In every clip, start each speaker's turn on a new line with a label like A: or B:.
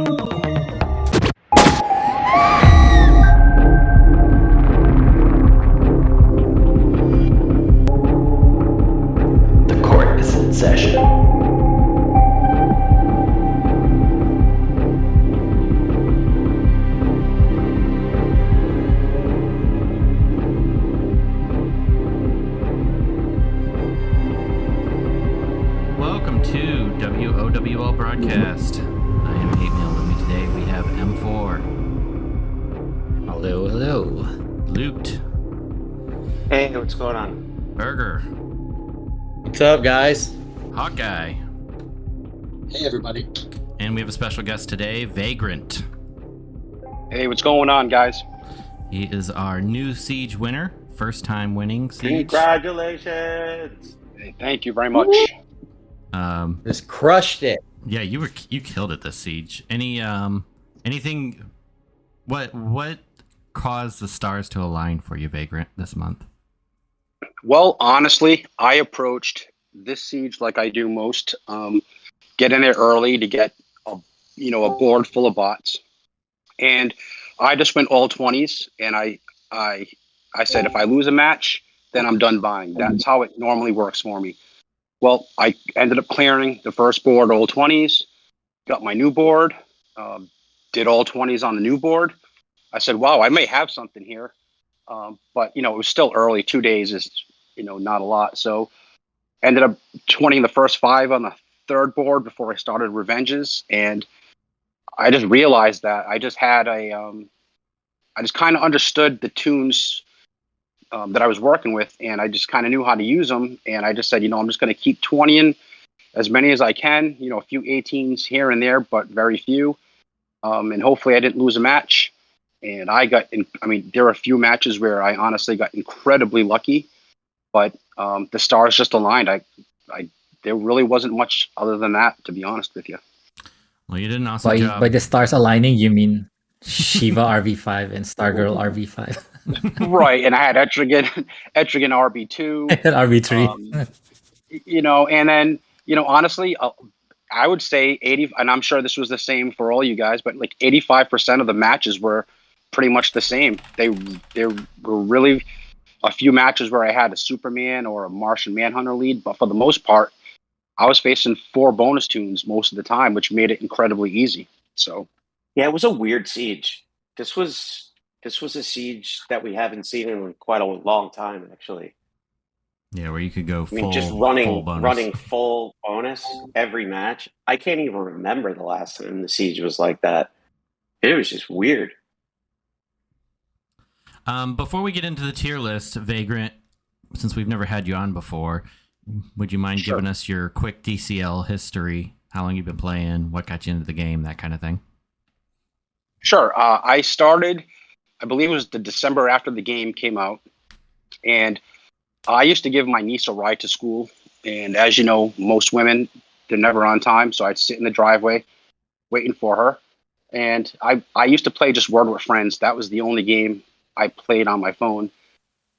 A: The court is in session.
B: Welcome to WROL broadcast. I am Hate Mail. With me today we have M4.
C: Hello, hello.
B: Loot.
D: Hey, what's going on?
B: Burger.
C: What's up, guys?
B: Hawkeye.
E: Hey, everybody.
B: And we have a special guest today, Vagrant.
F: Hey, what's going on, guys?
B: He is our new Siege winner. First time winning Siege.
D: Congratulations!
F: Hey, thank you very much.
C: Just crushed it.
B: Yeah, you killed it this Siege. Anything what caused the stars to align for you, Vagrant, this month?
F: Well, honestly, I approached this siege like I do most. Get in there early to get a board full of bots, and I just went all 20s. And I said if I lose a match, then I'm done buying. That's how it normally works for me. Well, I ended up clearing the first board all 20s, got my new board, did all 20s on the new board. I said, wow, I may have something here. But, it was still early. 2 days is, not a lot. So ended up 20ing the first 5 on the third board before I started Revenges. And I just realized that I just had I just kind of understood the Toons that I was working with, and I just kind of knew how to use them. And I just said, I'm just going to keep 20ing as many as I can, a few 18s here and there, but very few. And hopefully I didn't lose a match. And there were a few matches where I honestly got incredibly lucky, but the stars just aligned. There really wasn't much other than that, to be honest with you.
B: Well, you did an awesome job.
C: By the stars aligning, you mean Shiva RV5 and Stargirl RV5?
F: Right, and I had Etrigan RB2,
C: and RB3.
F: And then honestly, I would say 80, and I'm sure this was the same for all you guys, but like 85% of the matches were pretty much the same. There were really a few matches where I had a Superman or a Martian Manhunter lead, but for the most part, I was facing 4 bonus Toons most of the time, which made it incredibly easy. So,
D: yeah, it was a weird siege. This was a siege that we haven't seen in quite a long time, actually.
B: Yeah, where you could go full,
D: just running full bonus every match. I can't even remember the last time the siege was like that. It was just weird.
B: Before we get into the tier list, Vagrant, since we've never had you on before, would you mind giving us your quick DCL history? How long you've been playing? What got you into the game? That kind of thing.
F: Sure. I started, I believe it was the December after the game came out, and I used to give my niece a ride to school. And as you know, most women, they're never on time, so I'd sit in the driveway waiting for her. And I used to play just Word with Friends. That was the only game I played on my phone.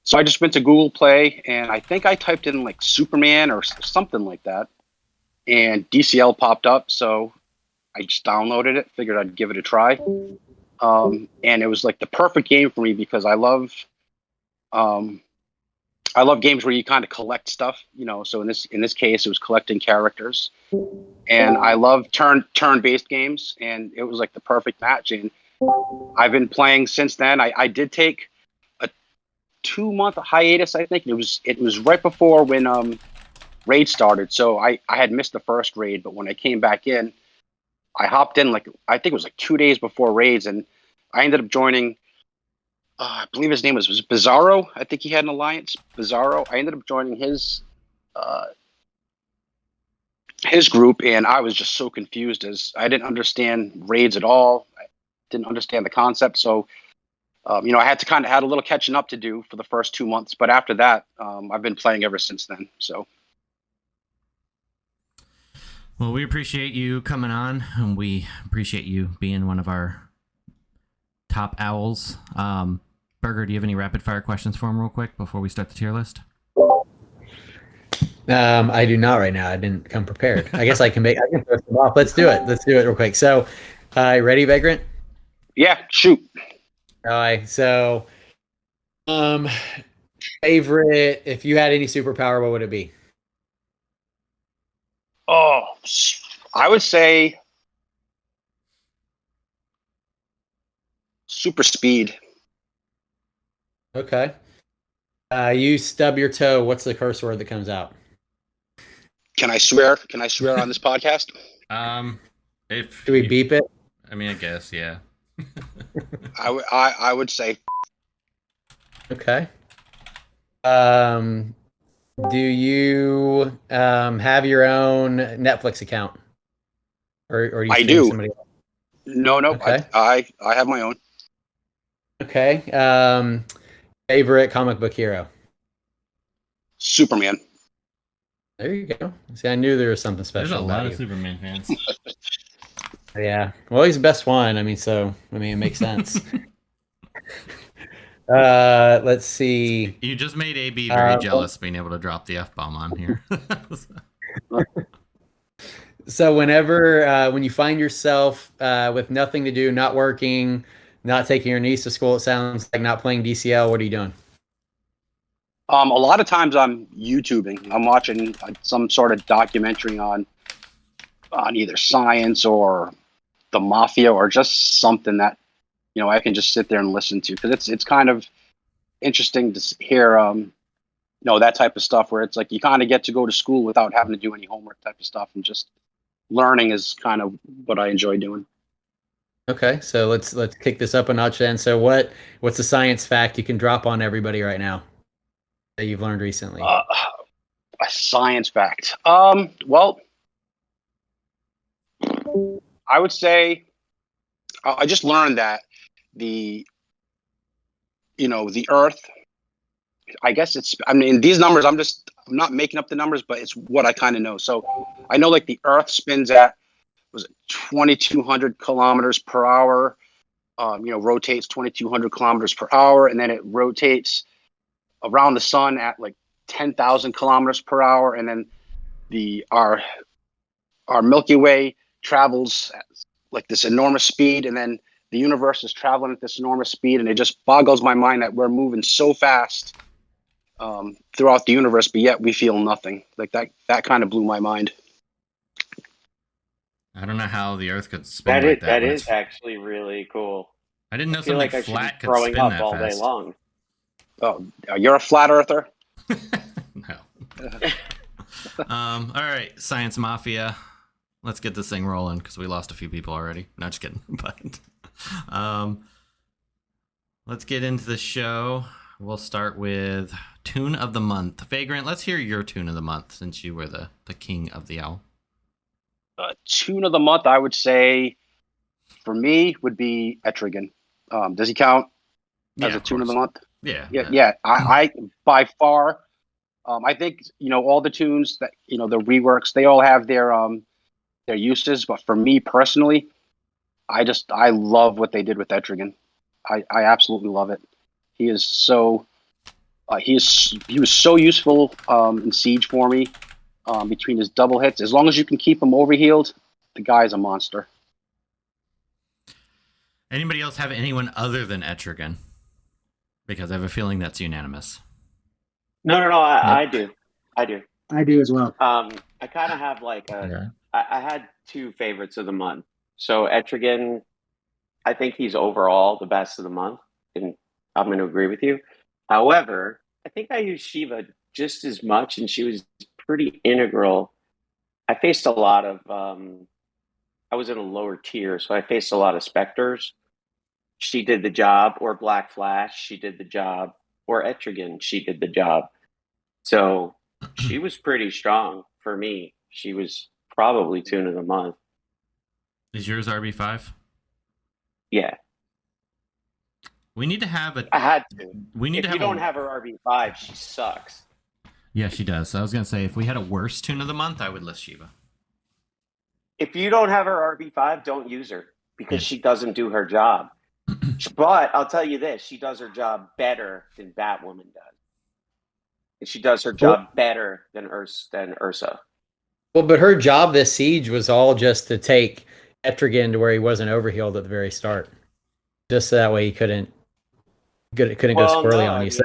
F: So I just went to Google Play, and I think I typed in like Superman or something like that, and DCL popped up. So I just downloaded it, figured I'd give it a try. And it was like the perfect game for me because I love games where you kind of collect stuff, so in this case it was collecting characters, and I love turn-based games, and it was like the perfect match. And I've been playing since then. I did take a 2-month hiatus. I think it was right before when raid started, so I had missed the first raid, but when I came back in, I hopped in I think it was 2 days before raids, and I ended up joining I believe his name was Bizarro. I think he had an alliance. Bizarro. I ended up joining his group, and I was just so confused as I didn't understand raids at all. I didn't understand the concept. So, I had a little catching up to do for the first 2 months, but after that, I've been playing ever since then. So.
B: Well, we appreciate you coming on, and we appreciate you being one of our top owls. Burger, do you have any rapid fire questions for him real quick before we start the tier list?
C: I do not right now. I didn't come prepared. I guess I can throw some off. Let's do it real quick. So
G: Hi, ready, Vagrant?
F: Yeah, shoot.
G: All right. So, favorite. If you had any superpower, what would it be?
F: Oh, I would say super speed.
G: Okay. You stub your toe. What's the curse word that comes out?
F: Can I swear? Can I swear on this podcast?
B: If
G: Should we beep it?
B: I mean, I guess, yeah.
F: I would say
G: Okay. Do you have your own Netflix account, or do you
F: I
G: stream
F: do.
G: somebody else?
F: no.
G: Okay.
F: I have my own.
G: Okay. Favorite comic book hero?
F: Superman.
G: There you go. See, I knew there was something
B: There's
G: special
B: a lot
G: about
B: of
G: you.
B: Superman fans.
G: Yeah. Well, he's the best one. I mean, it makes sense. Let's see.
B: You just made AB very
G: well-
B: jealous being able to drop the F-bomb on here.
G: So whenever when you find yourself with nothing to do, not working, not taking your niece to school, it sounds like not playing DCL. What are you doing?
F: A lot of times I'm YouTubing. I'm watching some sort of documentary on either science or the mafia or just something that I can just sit there and listen to, because it's kind of interesting to hear that type of stuff where it's like you kind of get to go to school without having to do any homework type of stuff, and just learning is kind of what I enjoy doing.
G: Okay, so let's kick this up a notch then. So what's the science fact you can drop on everybody right now that you've learned recently?
F: A science fact. Well, I would say I just learned that the Earth. I guess these numbers. I'm not making up the numbers, but it's what I kind of know. So I know like the Earth spins at 2,200 kilometers per hour. Rotates 2,200 kilometers per hour, and then it rotates around the sun at like 10,000 kilometers per hour, and then our Milky Way travels at like this enormous speed, and then the universe is traveling at this enormous speed, and it just boggles my mind that we're moving so fast throughout the universe, but yet we feel nothing. Like that kind of blew my mind.
B: I don't know how the Earth could spin like that.
D: That
B: when
D: is
B: it's-
D: actually really cool.
B: I didn't know
D: I feel
B: something
D: like I should
B: flat
D: be
B: could
D: growing
B: spin
D: up
B: that
D: all day
B: fast.
D: long.
F: Oh, you're a flat earther?
B: No. All right, Science Mafia. Let's get this thing rolling because we lost a few people already. No, just kidding. But let's get into the show. We'll start with Toon of the Month. Vagrant, let's hear your Toon of the Month since you were the king of the owl.
F: Tune of the month, I would say, for me, would be Etrigan. Does he count as a
B: of
F: tune of the
B: course.
F: month?
B: Yeah.
F: I by far, I think all the tunes that the reworks, they all have their uses, but for me personally, I love what they did with Etrigan. I absolutely love it. He is so he was so useful in Siege for me. Between his double hits, as long as you can keep him overhealed, the guy's a monster.
B: Anybody else have anyone other than Etrigan? Because I have a feeling that's unanimous.
D: No, I do.
E: I do as well.
D: I kind of have like I had two favorites of the month. So Etrigan, I think he's overall the best of the month, and I'm going to agree with you. However, I think I use Shiva just as much, and she was pretty integral. I faced a lot of I was in a lower tier, so I faced a lot of specters. She did the job, or Black Flash, she did the job, or Etrigan, she did the job. So she was pretty strong for me. She was probably Toon of the Month.
B: Is yours RB5?
D: Yeah,
B: We need to have a.
D: I had to.
B: We need
D: If
B: to
D: you
B: have
D: don't
B: a,
D: have her RB5, she sucks.
B: Yeah, she does. So I was gonna say if we had a worse Toon of the Month, I would list Shiva.
D: If you don't have her RB5, don't use her because
B: Yeah.
D: she doesn't do her job. But I'll tell you this, she does her job better than Batwoman does. And she does her job better than Ursa.
G: Well, but her job this siege was all just to take Etrigan to where he wasn't overhealed at the very start, just so that way he couldn't go squirrely on you. So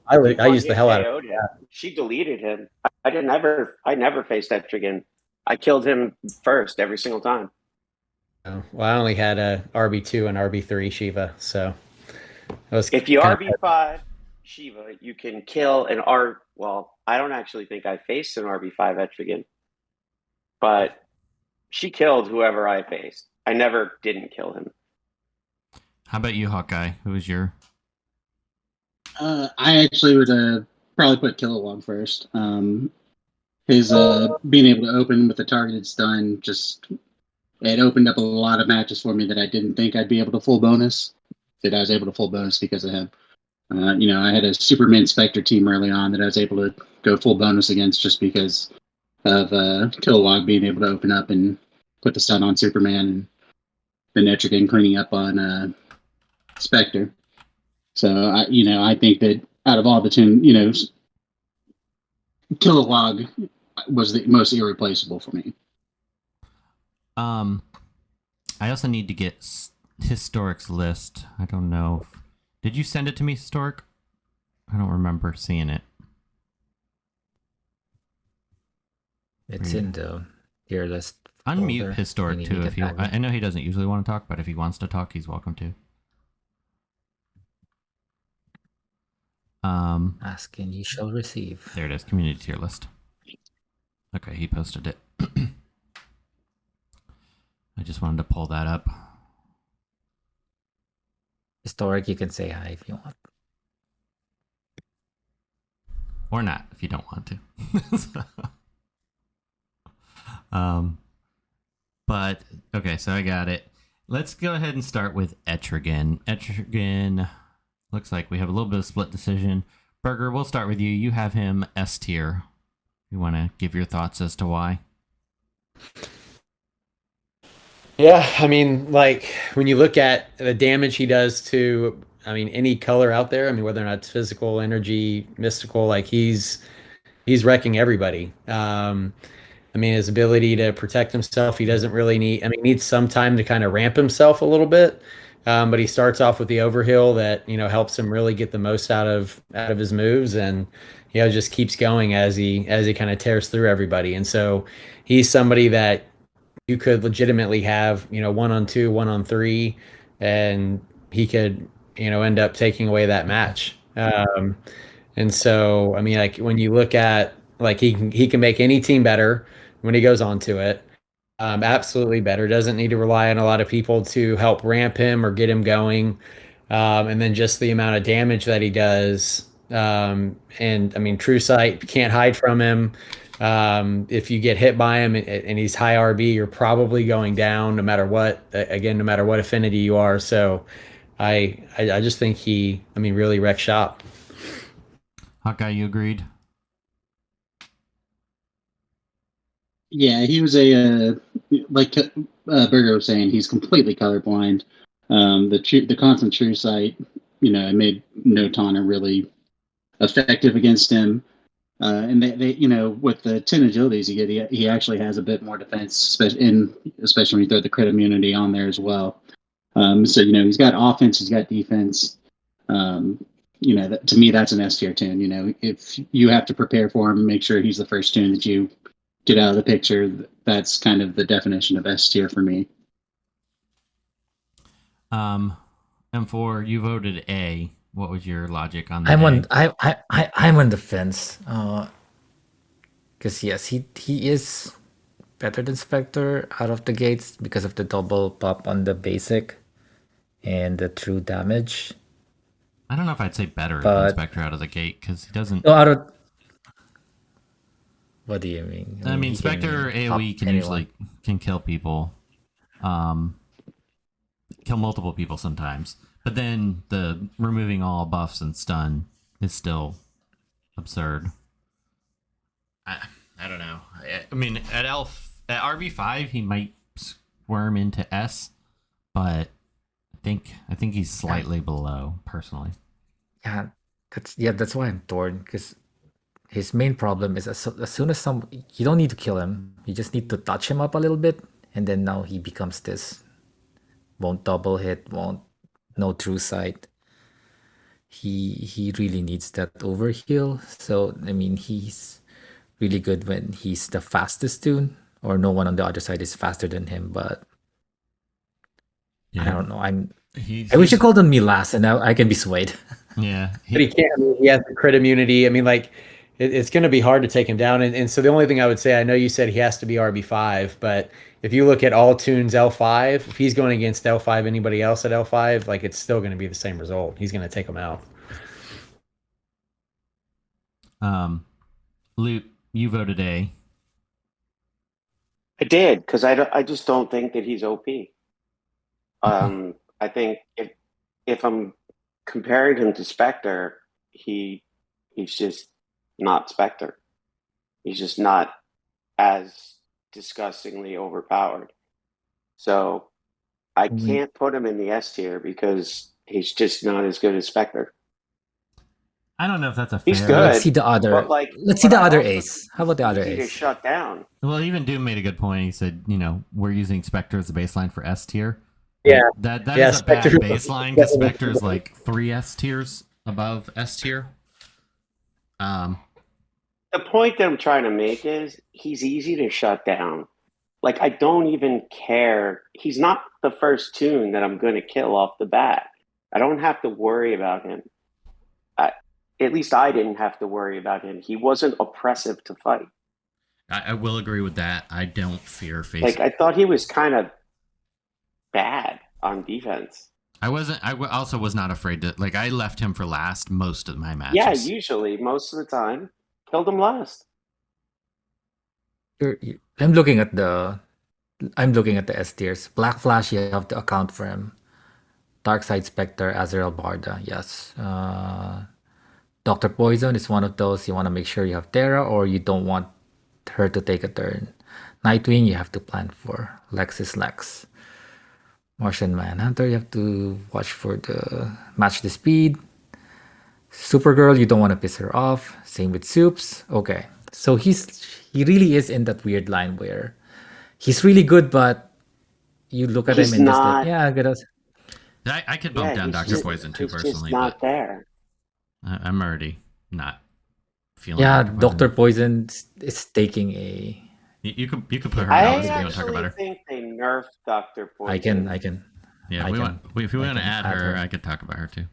G: I used the hell out of it.
D: She deleted him. I never faced Etrigan. I killed him first every single time.
G: Oh, well, I only had a RB2 and RB3 Shiva, so
D: if you RB5 Shiva, you can kill an R. Well, I don't actually think I faced an RB5 Etrigan, but she killed whoever I faced. I never didn't kill him.
B: How about you, Hawkeye? Who was your?
E: I actually would probably put Kilowog first. His being able to open with a targeted stun it opened up a lot of matches for me that I didn't think I'd be able to full bonus. That I was able to full bonus because of him. I had a Superman Spectre team early on that I was able to go full bonus against just because of Kilowog being able to open up and put the stun on Superman and the Etrigan cleaning up on Spectre. So I think that out of all the Toon, Kilowog was the most irreplaceable for me.
B: I also need to get Historic's list. I don't know. Did you send it to me, Historic? I don't remember seeing it.
C: It's in the tier list.
B: Unmute
C: folder.
B: Historic too if you. I know he doesn't usually want to talk, but if he wants to talk, he's welcome to.
C: Ask and you shall receive.
B: There it is, community tier list. Okay, he posted it. I just wanted to pull that up.
C: Historic, you can say hi if you want.
B: Or not, if you don't want to. But, okay, so I got it. Let's go ahead and start with Etrigan. Etrigan, looks like we have a little bit of split decision. Burger, we'll start with you. You have him S tier. You want to give your thoughts as to why?
G: Yeah, I mean, like, when you look at the damage he does to, any color out there, whether or not it's physical, energy, mystical, like, he's wrecking everybody. His ability to protect himself, he doesn't really need, needs some time to kind of ramp himself a little bit. But he starts off with the overheal that, helps him really get the most out of his moves, and, just keeps going as he kind of tears through everybody. And so he's somebody that you could legitimately have, 1-on-2, 1-on-3, and he could, end up taking away that match. And so, like, when you look at, like, he can make any team better when he goes onto it. Absolutely better. Doesn't need to rely on a lot of people to help ramp him or get him going. And then just the amount of damage that he does. True Sight, can't hide from him. If you get hit by him and he's high RB, you're probably going down no matter what. Again, no matter what affinity you are. So I just think he, really wrecks shop.
B: Hawkeye, you agreed?
E: Yeah, he was like Burger was saying, he's completely colorblind. The constant True Sight, it made no Taunt really effective against him. And they with the 10 agilities you get, he actually has a bit more defense, especially when you throw the crit immunity on there as well. So he's got offense, he's got defense. To me, that's an S tier Toon. If you have to prepare for him, make sure he's the first Toon that you get out of the picture. That's kind of the definition of S tier for me.
C: M4,
B: you voted A. What was your logic on that?
C: I'm on the fence. Because yes, he is better than Spectre out of the gates because of the double pop on the basic and the true damage.
B: I don't know if I'd say better than Spectre out of the gate because he doesn't.
C: No, what do you mean?
B: Spectre AoE can kill people, kill multiple people sometimes. But then the removing all buffs and stun is still absurd. I don't know. At RB5 he might squirm into S, but I think he's slightly below personally.
C: Yeah, that's why I'm torn, because his main problem is as soon as you don't need to kill him, you just need to touch him up a little bit, and then now he becomes this. Won't double hit, won't no true sight. He really needs that overheal. So I mean, he's really good when he's the fastest Toon, or no one on the other side is faster than him. But I don't know. I wish you called on me last, and I can be swayed.
B: Yeah,
G: But he can't. I mean, he has the crit immunity. I mean, like, it's going to be hard to take him down. And so the only thing I would say, I know you said he has to be RB5, but if you look at all Toons L5, if he's going against L5, anybody else at L5, like, it's still going to be the same result. He's going to take him out.
B: Luke, you voted A.
D: I did, because I just don't think that he's OP. I think if I'm comparing him to Spectre, he's just not Spectre. He's just not as disgustingly overpowered. So I can't put him in the S tier because he's just not as good as Spectre.
B: I don't know if that's a fair.
D: He's good.
C: Let's see the other.
D: But
C: let's see the other ace. How about the other
D: easy to
C: ace?
D: shut down.
B: Well, even Doom made a good point. He said, we're using Spectre as a baseline for S tier.
G: Yeah.
B: That
G: Yeah,
B: is a bad
G: Spectre-
B: baseline because Spectre is like 3 S tiers above S tier.
D: The point that I'm trying to make is he's easy to shut down. Like, I don't even care. He's not the first Toon that I'm going to kill off the bat. I don't have to worry about him. At least I didn't have to worry about him. He wasn't oppressive to fight.
B: I will agree with that. I don't fear facing.
D: Like, I thought he was kind of bad on defense.
B: I also was not afraid to, like, I left him for last most of my matches.
D: Yeah, usually, most of the time, killed him last.
C: I'm looking at the S tiers. Black Flash, you have to account for him. Darkseid Spectre, Azrael Barda, yes. Dr. Poison is one of those you want to make sure you have Terra, or you don't want her to take a turn. Nightwing, you have to plan for. Lex is Lex. Martian Manhunter, you have to watch for the match the speed. Supergirl, you don't want to piss her off. Same with Soups. Okay, so he really is in that weird line where he's really good, but you look at him and just like, yeah, good.
B: I could bump down Dr. Poison too, personally.
D: He's just not
B: but
D: there.
B: I'm already not feeling.
C: Yeah,
B: Dr.
C: Poison is taking a.
B: You could put her
D: I
B: down if you want to talk about her.
D: think they nerfed Dr. Poison.
C: I can.
B: Yeah, if we want to add her, I could talk about her too.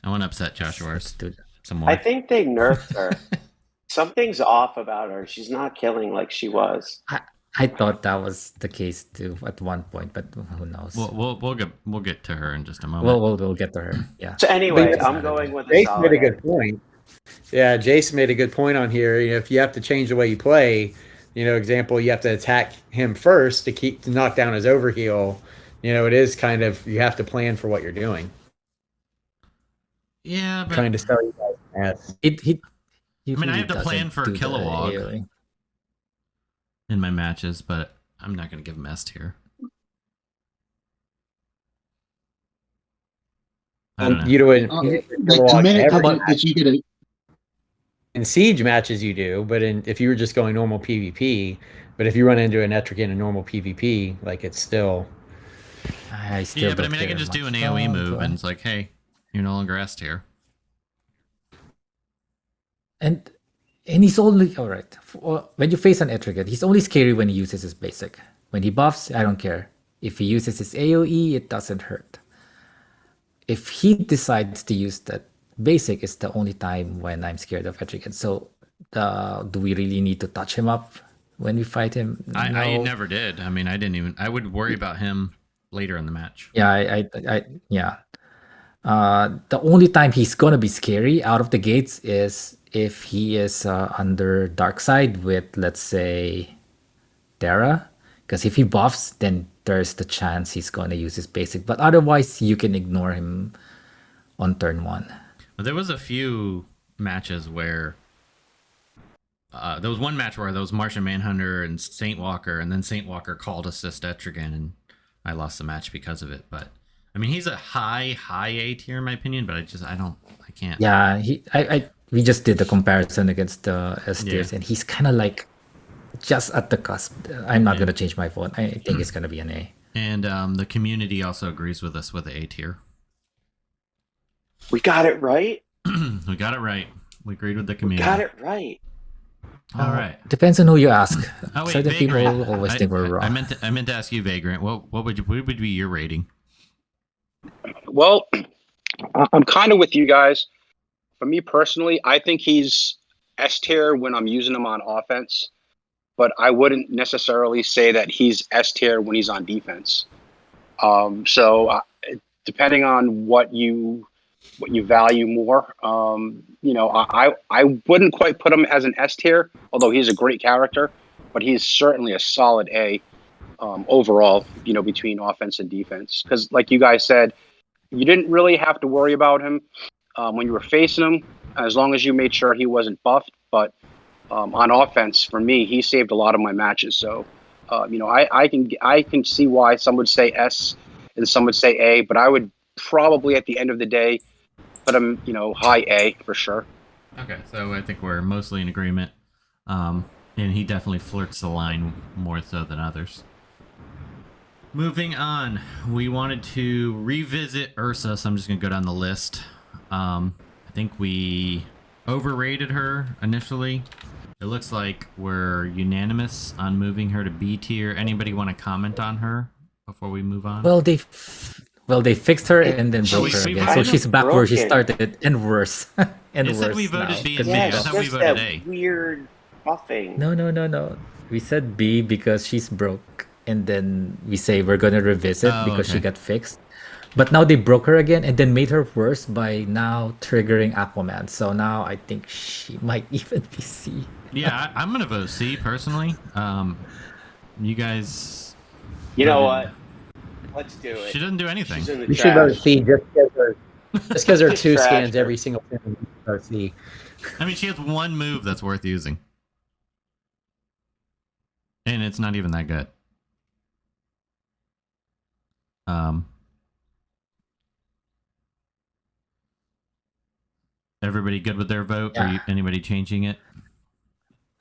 B: I want to upset Joshua some more.
D: I think they nerfed her. Something's off about her. She's not killing like she was.
C: I thought that was the case too at one point, but who knows?
B: We'll get to her in just a moment.
C: We'll get to her. Yeah.
D: So anyway, I'm going with
G: Jason made a good point. Yeah, Jason made a good point on here. If you have to change the way you play, example, you have to attack him first to knock down his overheal. It is kind of, you have to plan for what you're doing.
B: Yeah, but
G: trying to sell you guys.
B: I have to plan for Kilowog in my matches, but I'm not going to give him S tier. I don't know.
G: In Siege matches you do, but if you were just going normal PvP, but if you run into an Etrigan in normal PvP, like, it's still.
B: I can just do an AoE move, and it's like, hey, you're no longer S tier.
C: And he's only all right. When you face an Etrigan, he's only scary when he uses his basic. When he buffs, I don't care. If he uses his AoE, it doesn't hurt. If he decides to use that basic, is the only time when I'm scared of Etrigan. So, do we really need to touch him up when we fight him? No.
B: I never did. I mean, I didn't even. I would worry about him later in the match.
C: Yeah, yeah. The only time he's gonna be scary out of the gates is if he is under Darkseid with, let's say, Terra, because if he buffs, then there's the chance he's gonna use his basic. But otherwise, you can ignore him on turn 1.
B: But there was a few matches where there was one match where there was Martian Manhunter and Saint Walker, and then Saint Walker called assist Etrigan, and I lost the match because of it. But I mean, he's a high A tier in my opinion, but I can't.
C: Yeah, we just did the comparison against the S tiers, and he's kind of like just at the cusp. I'm not
B: Yeah.
C: gonna change my vote. I think it's gonna be an A.
B: And the community also agrees with us with the A tier.
D: We got it right.
B: We got it right. We agreed with the
D: We
B: community.
D: got it right.
B: All right.
C: Depends on who you ask.
B: Oh wait,
C: Certain people
B: Vagrant.
C: always think we're wrong.
B: I meant to ask you, Vagrant. What would be your rating?
F: Well, I'm kind of with you guys. For me personally, I think he's S tier when I'm using him on offense, but I wouldn't necessarily say that he's S tier when he's on defense. So depending on what you value more, I wouldn't quite put him as an S tier, although he's a great character, but he's certainly a solid A overall. Between offense and defense, because like you guys said, you didn't really have to worry about him when you were facing him, as long as you made sure he wasn't buffed. But on offense, for me, he saved a lot of my matches. So, I can see why some would say S and some would say A, but I would probably at the end of the day put him, high A for sure.
B: Okay, so I think we're mostly in agreement. And he definitely flirts the line more so than others. Moving on, we wanted to revisit Ursa, so I'm just going to go down the list. I think we overrated her initially. It looks like we're unanimous on moving her to B tier. Anybody want to comment on her before we move on?
C: Well, they fixed her and then broke her again. So she's back where she started and worse. And
B: it
C: worse
B: said we voted
C: now.
B: B and B.
D: Yeah,
B: I
D: it's
B: thought we
D: just
B: voted
D: that
B: A.
D: weird buffing.
C: No. We said B because she's broke, and then we say we're gonna revisit because she got fixed. But now they broke her again and then made her worse by now triggering Aquaman. So now I think she might even be C.
B: Yeah, I'm gonna vote C personally. You guys.
D: You know what? Let's do it.
B: She doesn't do anything.
D: She's in the
G: We should vote
D: trash.
G: C just because her two
D: Trash.
G: scans every single time. Vote C.
B: I mean, she has one move that's worth using, and it's not even that good. Everybody good with their vote?
C: Yeah.
B: Are anybody changing it?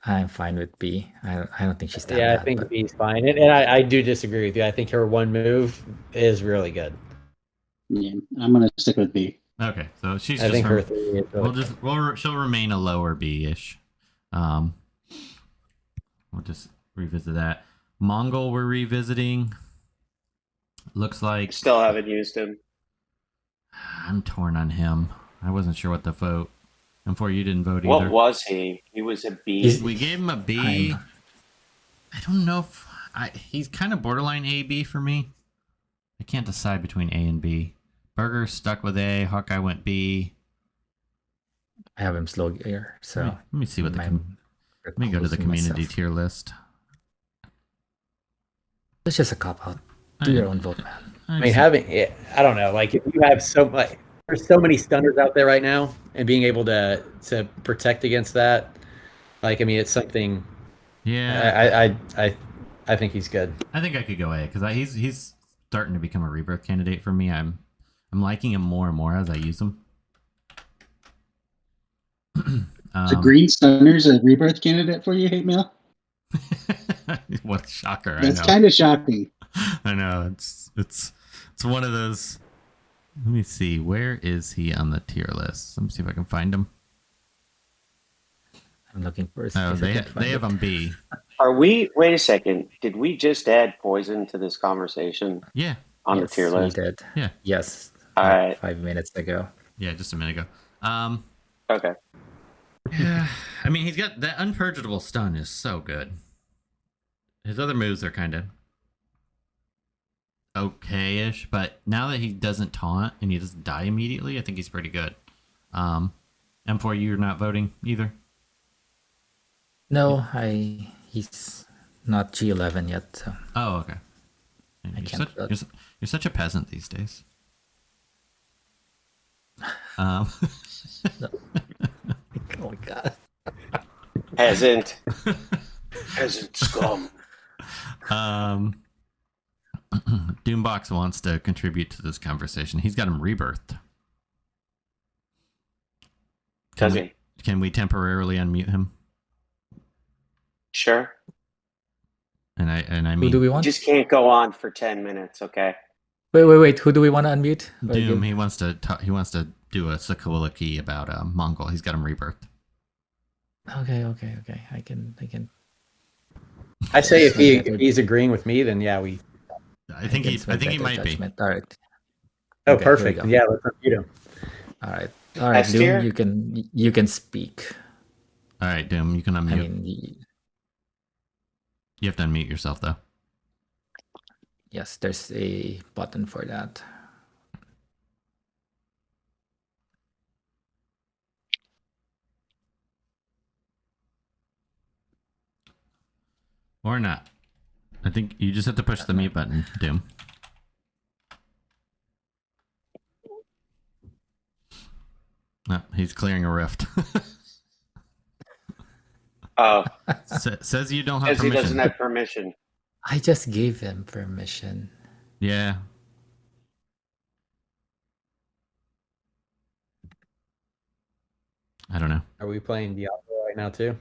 C: I'm fine with B. I don't think she's that
G: Yeah,
C: bad.
G: I think
C: but-
G: B's fine, and I do disagree with you. I think her one move is really good.
E: Yeah, I'm gonna stick with B.
B: Okay, so she's
G: I
B: just
G: think
B: her.
G: her three is really
B: She'll remain a lower B-ish. We'll just revisit that. Mongul we're revisiting. Looks like
D: Still haven't used him.
B: I'm torn on him. I wasn't sure what to vote. And for you didn't vote
D: What
B: either.
D: was he? He was a B.
B: We gave him a B. I don't know if he's kind of borderline A B for me. I can't decide between A and B. Burger stuck with A. Hawkeye went B.
C: I have him slow gear. So
B: Let me see what
C: I'm
B: let me go to the
C: reclosing
B: community
C: myself.
B: tier list.
C: It's just a cop out. Do your own vote, man.
G: I mean, I don't know. Like, if you have there's so many stunners out there right now, and being able to protect against that, like, I mean, it's something.
B: Yeah,
G: I think he's good.
B: I think I could go A because he's starting to become a rebirth candidate for me. I'm liking him more and more as I use him.
E: The green stunner's a rebirth candidate for you, Hate Mail?
B: What a shocker!
E: That's
B: I know.
E: kind of shocking.
B: I know it's one of those. Let me see. Where is he on the tier list? Let me see if I can find him.
C: I'm looking for.
B: Oh, they have him B.
D: Wait a second. Did we just add poison to this conversation
B: Yeah,
D: on the tier list?
C: We did.
B: Yeah.
C: Yes.
D: All right.
C: 5 minutes ago.
B: yeah, just a minute ago.
D: Okay.
B: Yeah, I mean he's got that unpurgeable stun is so good. His other moves are kind of okay-ish, but now that he doesn't taunt and he doesn't die immediately, I think he's pretty good. M4, you're not voting either?
C: No, he's not G11 yet. So.
B: Oh, okay.
C: I can't vote.
B: You're such a peasant these days.
C: Oh my god.
D: Peasant. Peasant scum.
B: Doombox wants to contribute to this conversation. He's got him rebirthed.
D: Does he?
B: Can we temporarily unmute him?
D: Sure.
B: And I
C: Who
B: mean,
C: do we want?
D: Just can't go on for 10 minutes, okay?
C: Wait. Who do we want to unmute? Or
B: Doom.
C: give-
B: He wants to do a Sakawiki about Mongul. He's got him rebirthed.
C: Okay. I can.
G: I say if
C: Okay,
G: he's agreeing with me, then yeah, we.
B: I think he might be.
C: All right.
G: Oh,
C: Okay, here we
G: perfect.
C: go.
G: Yeah, let's unmute him.
C: All right,
D: S tier?
C: Doom, you can speak.
B: All right, Doom. You can unmute.
C: I mean,
B: You have to unmute yourself though.
C: yes, there's a button for that.
B: Or not. I think you just have to push the mute button, Doom. No, he's clearing a rift.
D: Oh,
B: Says you don't have
D: because he
B: permission.
D: doesn't have permission.
C: I just gave him permission.
B: Yeah. I don't know.
G: Are we playing Diablo right now too?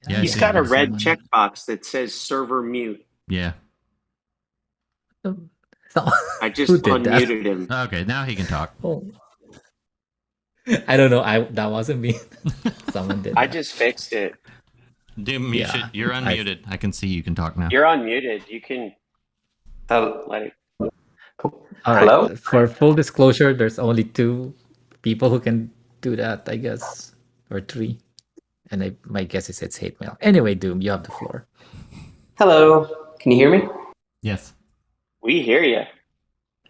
B: Yeah, I
D: He's
B: see
D: got a
B: this.
D: red checkbox that says server mute.
B: Yeah.
C: So,
D: I just
C: who did that?
D: unmuted him.
B: Okay, now he can talk.
C: Oh. I don't know. That wasn't me. Someone did.
D: I
C: that.
D: just fixed it.
B: Doom,
C: Yeah,
B: you're unmuted. I can see you can talk now.
D: You're unmuted. You can let it.
C: All
A: Hello?
C: right. For full disclosure, there's only 2 people who can do that, I guess, or 3. And my guess is it's hate mail. Anyway, Doom, you have the floor.
A: Hello. Can you hear me?
B: Yes.
D: We hear you.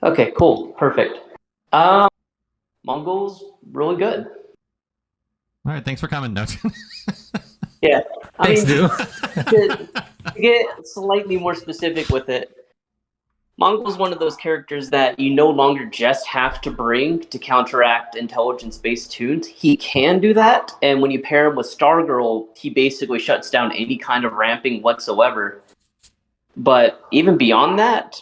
A: Okay, cool. Perfect. Mongol's really good.
B: All right, thanks for coming. No.
A: Yeah. I
C: Thanks,
A: mean,
C: Doom.
A: to get slightly more specific with it, Mongol's one of those characters that you no longer just have to bring to counteract intelligence-based tunes. He can do that, and when you pair him with Stargirl, he basically shuts down any kind of ramping whatsoever. But even beyond that,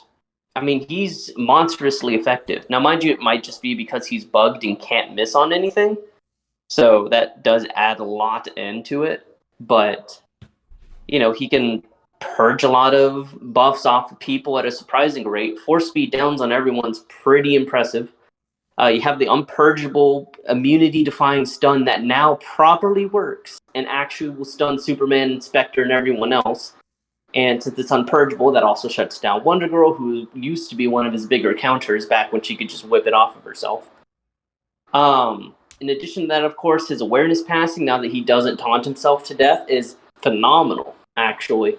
A: I mean, he's monstrously effective. Now, mind you, it might just be because he's bugged and can't miss on anything. So that does add a lot into it. But, you know, he can purge a lot of buffs off of people at a surprising rate. 4-speed downs on everyone's pretty impressive. You have the unpurgeable immunity-defying stun that now properly works and actually will stun Superman, Spectre, and everyone else. And since it's unpurgeable, that also shuts down Wonder Girl, who used to be one of his bigger counters back when she could just whip it off of herself. In addition to that, of course, his awareness passing, now that he doesn't taunt himself to death, is phenomenal, actually.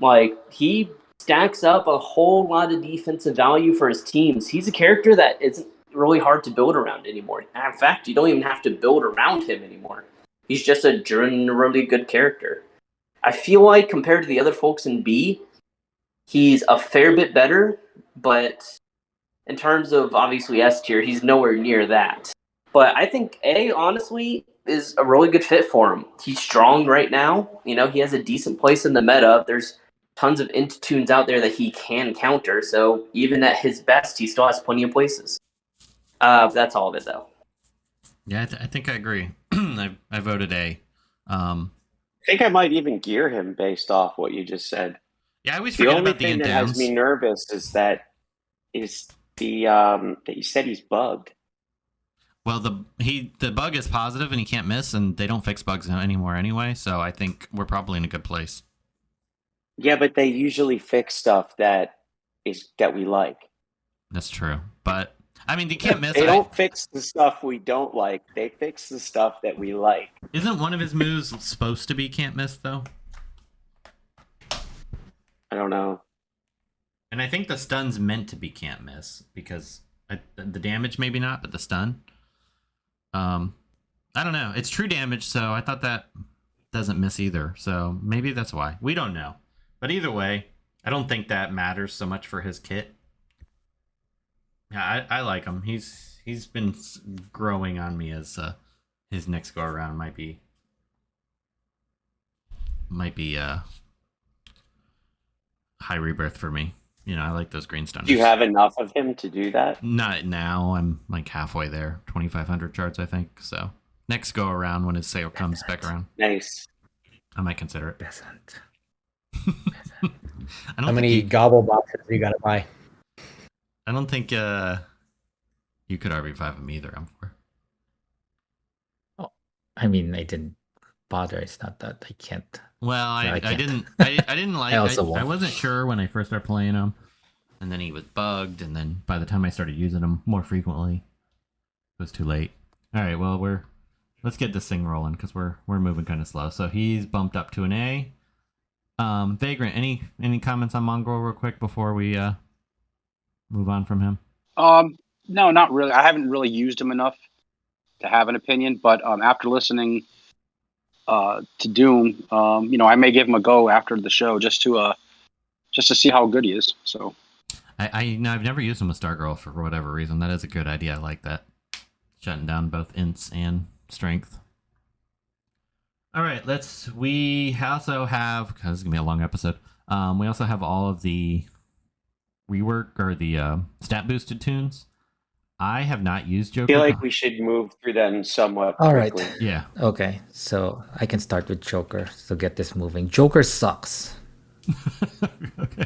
A: Like, he stacks up a whole lot of defensive value for his teams. He's a character that isn't really hard to build around anymore. In fact, you don't even have to build around him anymore. He's just a generally good character. I feel like, compared to the other folks in B, he's a fair bit better, but in terms of, obviously, S tier, he's nowhere near that. But I think A, honestly, is a really good fit for him. He's strong right now. You know, he has a decent place in the meta. There's tons of Intunes out there that he can counter, so even at his best, he still has plenty of places. That's all of it, though.
B: Yeah, I think I agree. I voted A.
D: I think I might even gear him based off what you just said.
B: Yeah, I always
D: The
B: forget
D: only
B: about the
D: thing
B: int
D: that
B: downs.
D: has me nervous is that you said he's bugged.
B: Well, the bug is positive and he can't miss, and they don't fix bugs anymore anyway. So I think we're probably in a good place.
D: Yeah, but they usually fix stuff that we like.
B: That's true, but I mean, you can't miss.
D: They don't fix the stuff we don't like. They fix the stuff that we like.
B: Isn't one of his moves supposed to be can't miss though?
D: I don't know.
B: And I think the stun's meant to be can't miss because the damage maybe not, but the stun. I don't know. It's true damage, so I thought that doesn't miss either. So maybe that's why. We don't know. But either way, I don't think that matters so much for his kit. Yeah, I like him. He's been growing on me as his next go around might be high rebirth for me. You know, I like those green stunners.
D: Do you have enough of him to do that?
B: Not now. I'm like halfway there. 2,500 charts, I think. So next go around when his sale comes back around.
D: Nice.
B: I might consider it.
C: Peasant.
B: I don't
G: How
B: think
G: many gobble boxes you got to buy?
B: I don't think you could RB5 him either. I'm for.
C: Oh, I mean, I didn't bother. It's not that I can't.
B: Well, I
C: can't.
B: didn't. I didn't like.
C: I also
B: I
C: won't.
B: wasn't sure when I first started playing him, and then he was bugged, and then by the time I started using him more frequently, it was too late. All right, well let's get this thing rolling because we're moving kind of slow. So he's bumped up to an A. Vagrant, any comments on Mongul real quick before we move on from him?
F: No, not really. I haven't really used him enough to have an opinion, but after listening to Doom, I may give him a go after the show just to see how good he is. So
B: I've never used him with Stargirl for whatever reason. That is a good idea. I like that. Shutting down both ints and strength. All right, we also have, because it's gonna be a long episode. We also have all of the rework or the stat boosted tunes. I have not used Joker.
D: I feel like we should move through them somewhat
C: All right.
D: quickly.
B: Yeah.
C: Okay, so I can start with Joker. So get this moving. Joker sucks.
B: Okay.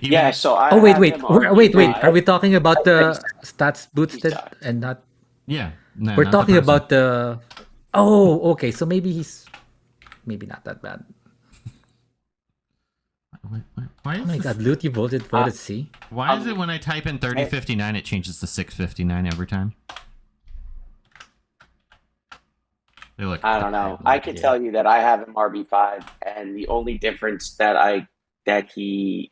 D: Yeah, so I
C: Oh wait,
D: have
C: wait,
D: him
C: wait.
D: RB5.
C: Are we talking about the stats boosted
D: sucks.
C: and not?
B: Yeah. No,
C: We're
B: not the
C: talking
B: person.
C: about the. Oh, okay. So maybe he's not that bad.
B: Why
C: Oh
B: is
C: my
B: this-
C: god, Loot, you voted C.
B: Why is it when I type in 3059 it changes to 659 every time? They look.
D: I don't know.
C: have no
D: I can
C: idea.
D: tell you that I have him RB5, and the only difference that he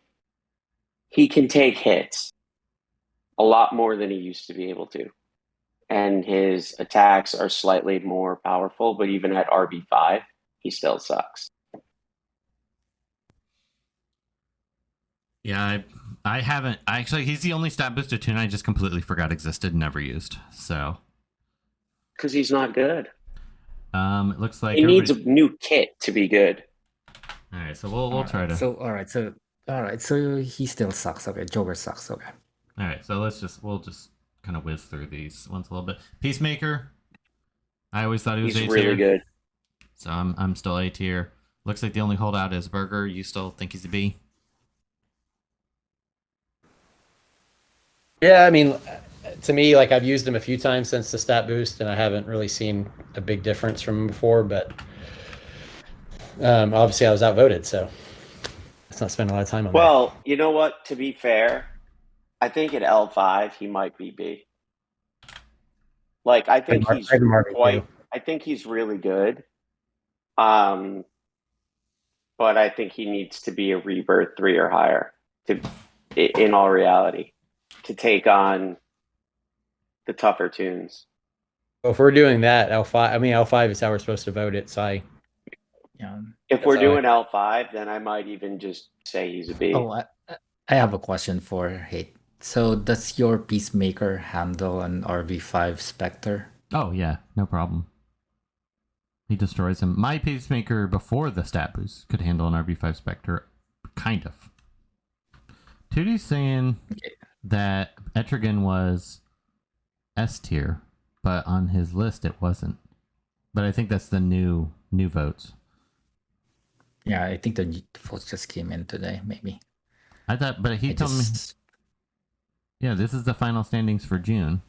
D: can take hits a lot more than he used to be able to, and his attacks are slightly more powerful. But even at RB5, he still sucks.
B: Yeah, I haven't. Actually, he's the only stat booster tune I just completely forgot existed and never used. So,
D: Because he's not good.
B: it looks like
D: He needs a
B: everybody-
D: new kit to be good.
B: All right, so we'll try to.
C: So all right. So he still sucks. Okay, Joker sucks. Okay.
B: All right, so we'll just kind of whiz through these ones a little bit. Peacemaker, I always thought he was
D: He's
B: A
D: really
B: tier,
D: good.
B: so I'm still A tier. Looks like the only holdout is Burger. You still think he's a B?
G: Yeah, I mean, to me, like I've used him a few times since the stat boost, and I haven't really seen a big difference from him before. But obviously, I was outvoted, so let's not spend a lot of time on that.
D: Well, you know what? To be fair, I think at L5 he might be B. Like I think he's quite. I think he's really good. But I think he needs to be a rebirth 3 or higher. In all reality, to take on the tougher tunes.
G: Well, if we're doing that, L5 is how we're supposed to vote it. So
C: Yeah.
D: If we're
G: That's all
D: doing L5, then I might even just say he's a B.
C: Oh, I have a question for Hate. So does your Peacemaker handle an RV5 Spectre?
B: Oh yeah, no problem. He destroys him. My Peacemaker before the stat boost could handle an RB5 Spectre, kind of. Tootie's saying that Etrigan was S tier, but on his list it wasn't. But I think that's the new votes.
C: Yeah, I think the votes just came in today, maybe.
B: I thought, but he told me, yeah, this is the final standings for June.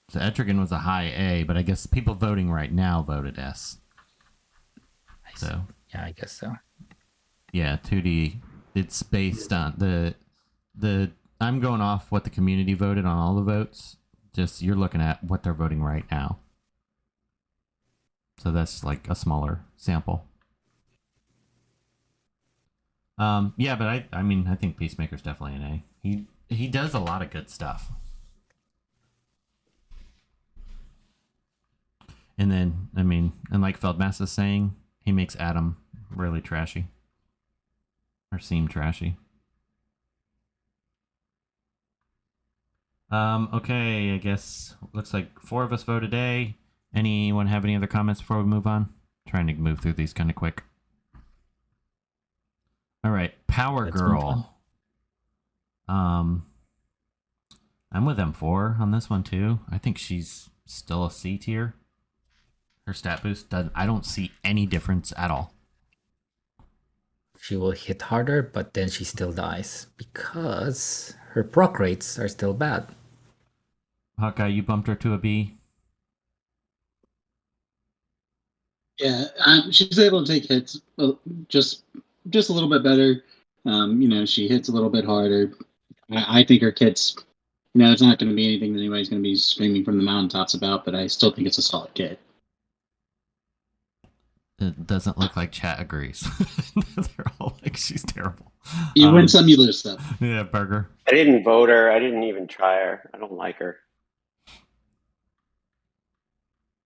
B: So Etrigan was a high A, but I guess people voting right now voted S. So
C: yeah, I guess so.
B: yeah, 2D. It's based on the. I'm going off what the community voted on all the votes. Just you're looking at what they're voting right now. So that's like a smaller sample. Yeah, but I mean I think Peacemaker's definitely an A. He does a lot of good stuff. And then I mean, and like Feldmass is saying, he makes Adam really trashy. Or seem trashy. Okay, I guess looks like 4 of us voted A. Anyone have any other comments before we move on? Trying to move through these kind of quick. All right, Powergirl. I'm with M4 on this one too. I think she's still a C tier. Her stat boost doesn't. I don't see any difference at all.
C: she will hit harder, but then she still dies because her proc rates are still bad.
B: Hawkeye, you bumped her to a B.
E: Yeah, she's able to take hits just a little bit better. She hits a little bit harder. I think her kit's, it's not going to be anything that anybody's going to be screaming from the mountaintops about, but I still think it's a solid kit.
B: It doesn't look like chat agrees. They're all like, she's terrible.
E: You win some, you lose some.
B: Yeah, Burger.
D: I didn't vote her. I didn't even try her. I don't like her.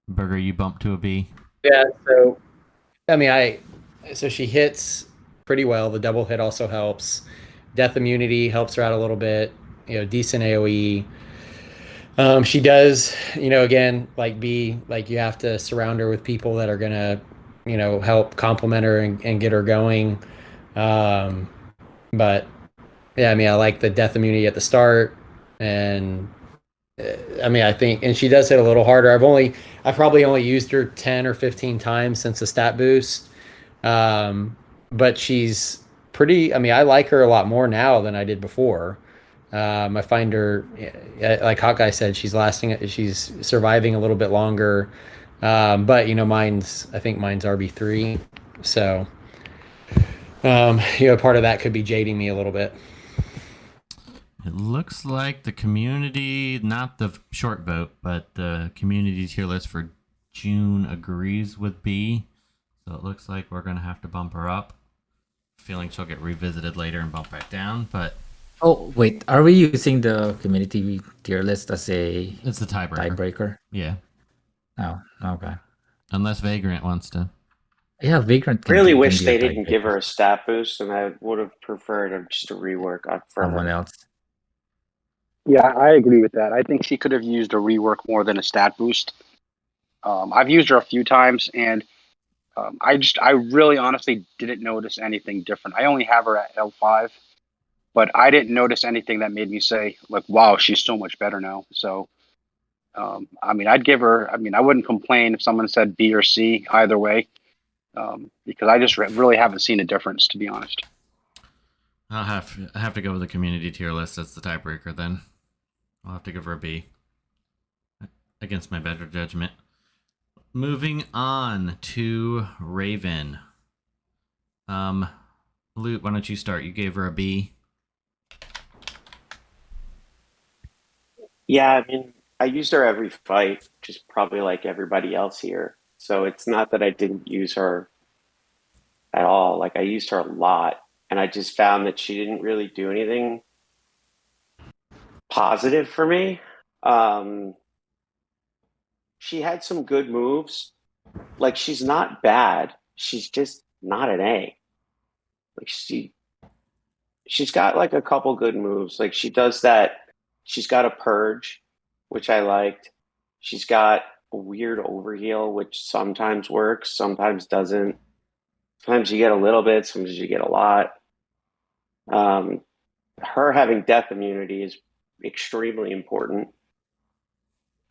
B: Burger, you bumped to a B.
G: Yeah, so so she hits pretty well. The double hit also helps. Death immunity helps her out a little bit. Decent AoE. She does, again, like B, like you have to surround her with people that are gonna, help complement her and get her going. But yeah, I like the death immunity at the start, and I think, and she does hit a little harder. I've probably only used her 10 or 15 times since the stat boost. But she's pretty, I like her a lot more now than I did before. I find her, like Hawkeye said, she's surviving a little bit longer. But I think mine's RB3. So, part of that could be jading me a little bit.
B: It looks like the community, not the short vote, but the community tier list for June agrees with B. So it looks like we're going to have to bump her up. Feeling she'll get revisited later and bump back down, but...
C: Oh, wait. Are we using the community tier list as a...
B: It's the tiebreaker. Yeah.
C: Oh, okay.
B: Unless Vagrant wants to.
C: Yeah, Vagrant
D: can really wish they didn't give her a stat boost, and I would have preferred just a rework for
C: someone else.
F: Yeah, I agree with that. I think she could have used a rework more than a stat boost. I've used her a few times, and I really honestly didn't notice anything different. I only have her at L5, but I didn't notice anything that made me say, like, wow, she's so much better now. So, I'd give her, I wouldn't complain if someone said B or C either way, because I just really haven't seen a difference, to be honest.
B: I'll have to go with the community tier list as the tiebreaker then. I'll have to give her a B. Against my better judgment. Moving on to Raven. Loot, why don't you start? You gave her a B.
D: Yeah, I used her every fight, just probably like everybody else here. So it's not that I didn't use her at all. Like, I used her a lot, and I just found that she didn't really do anything positive for me. She had some good moves. Like, she's not bad. She's just not an A. Like, she's got like a couple good moves. Like, she does that. She's got a purge, which I liked. She's got a weird overheal, which sometimes works, sometimes doesn't. Sometimes you get a little bit, sometimes you get a lot. Her having death immunity is extremely important.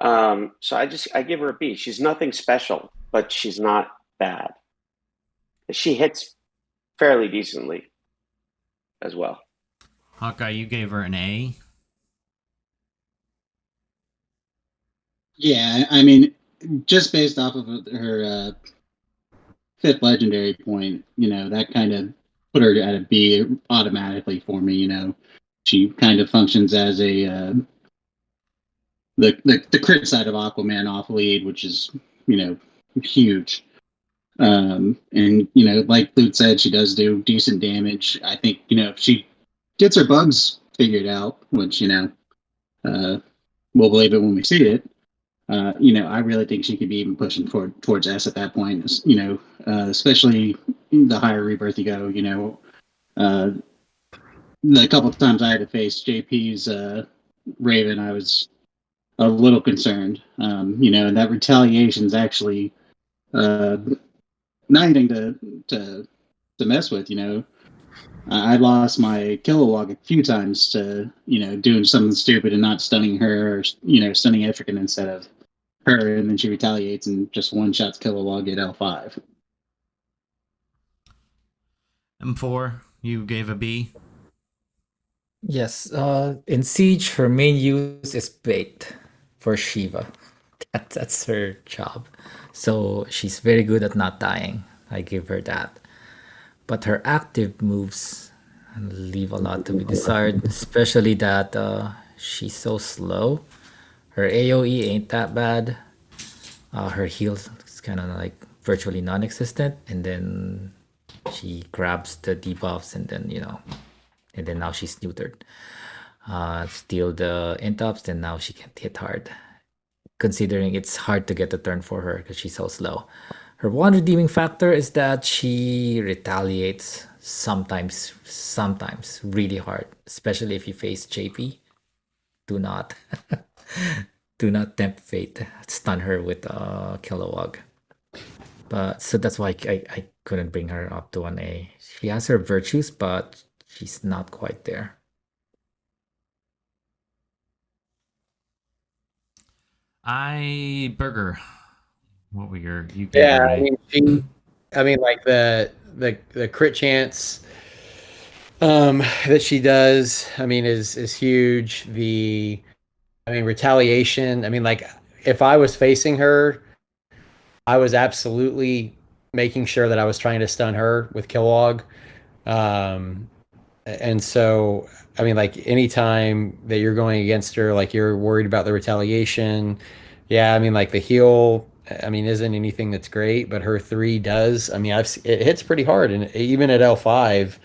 D: So I give her a B. She's nothing special, but she's not bad. She hits fairly decently as well.
B: Hawkeye, you gave her an A.
E: Yeah, just based off of her 5th legendary point, that kind of put her at a B automatically for me. She kind of functions as a the crit side of Aquaman off lead, which is huge. And like Luke said, she does do decent damage. I think if she gets her bugs figured out, which we'll believe it when we see it. I really think she could be even pushing towards S at that point. Especially the higher rebirth you go. The couple of times I had to face JP's Raven, I was a little concerned. And that retaliation is actually not anything to mess with. I lost my Kilowog a few times to doing something stupid and not stunning her, or stunning Etrigan instead of her, and then she retaliates and just one shots Kilowog at L5.
B: M4, you gave a B.
C: Yes, in Siege, her main use is bait for Shiva. That's her job. So she's very good at not dying. I give her that. But her active moves leave a lot to be desired, especially that she's so slow. Her AoE ain't that bad. Her heal is kind of like virtually non-existent, and then she grabs the debuffs, and then and then now she's neutered. Steal the interrupts, then now she can't hit hard. Considering it's hard to get a turn for her because she's so slow. Her one redeeming factor is that she retaliates sometimes really hard, especially if you face JP. Do not do not tempt fate. Stun her with Kilowog. But so that's why I couldn't bring her up to 1A. She has her virtues, but she's not quite there.
B: Burger. What were your you?
G: Yeah, I mean, like the crit chance that she does, I mean, is huge. Retaliation. I mean, like if I was facing her, I was absolutely making sure that I was trying to stun her with Kilowog. And so, I mean, like anytime that you're going against her, like you're worried about the retaliation. Yeah, I mean, like the heal, I mean, isn't anything that's great, but her 3 does. I mean, it hits pretty hard, and even at L5,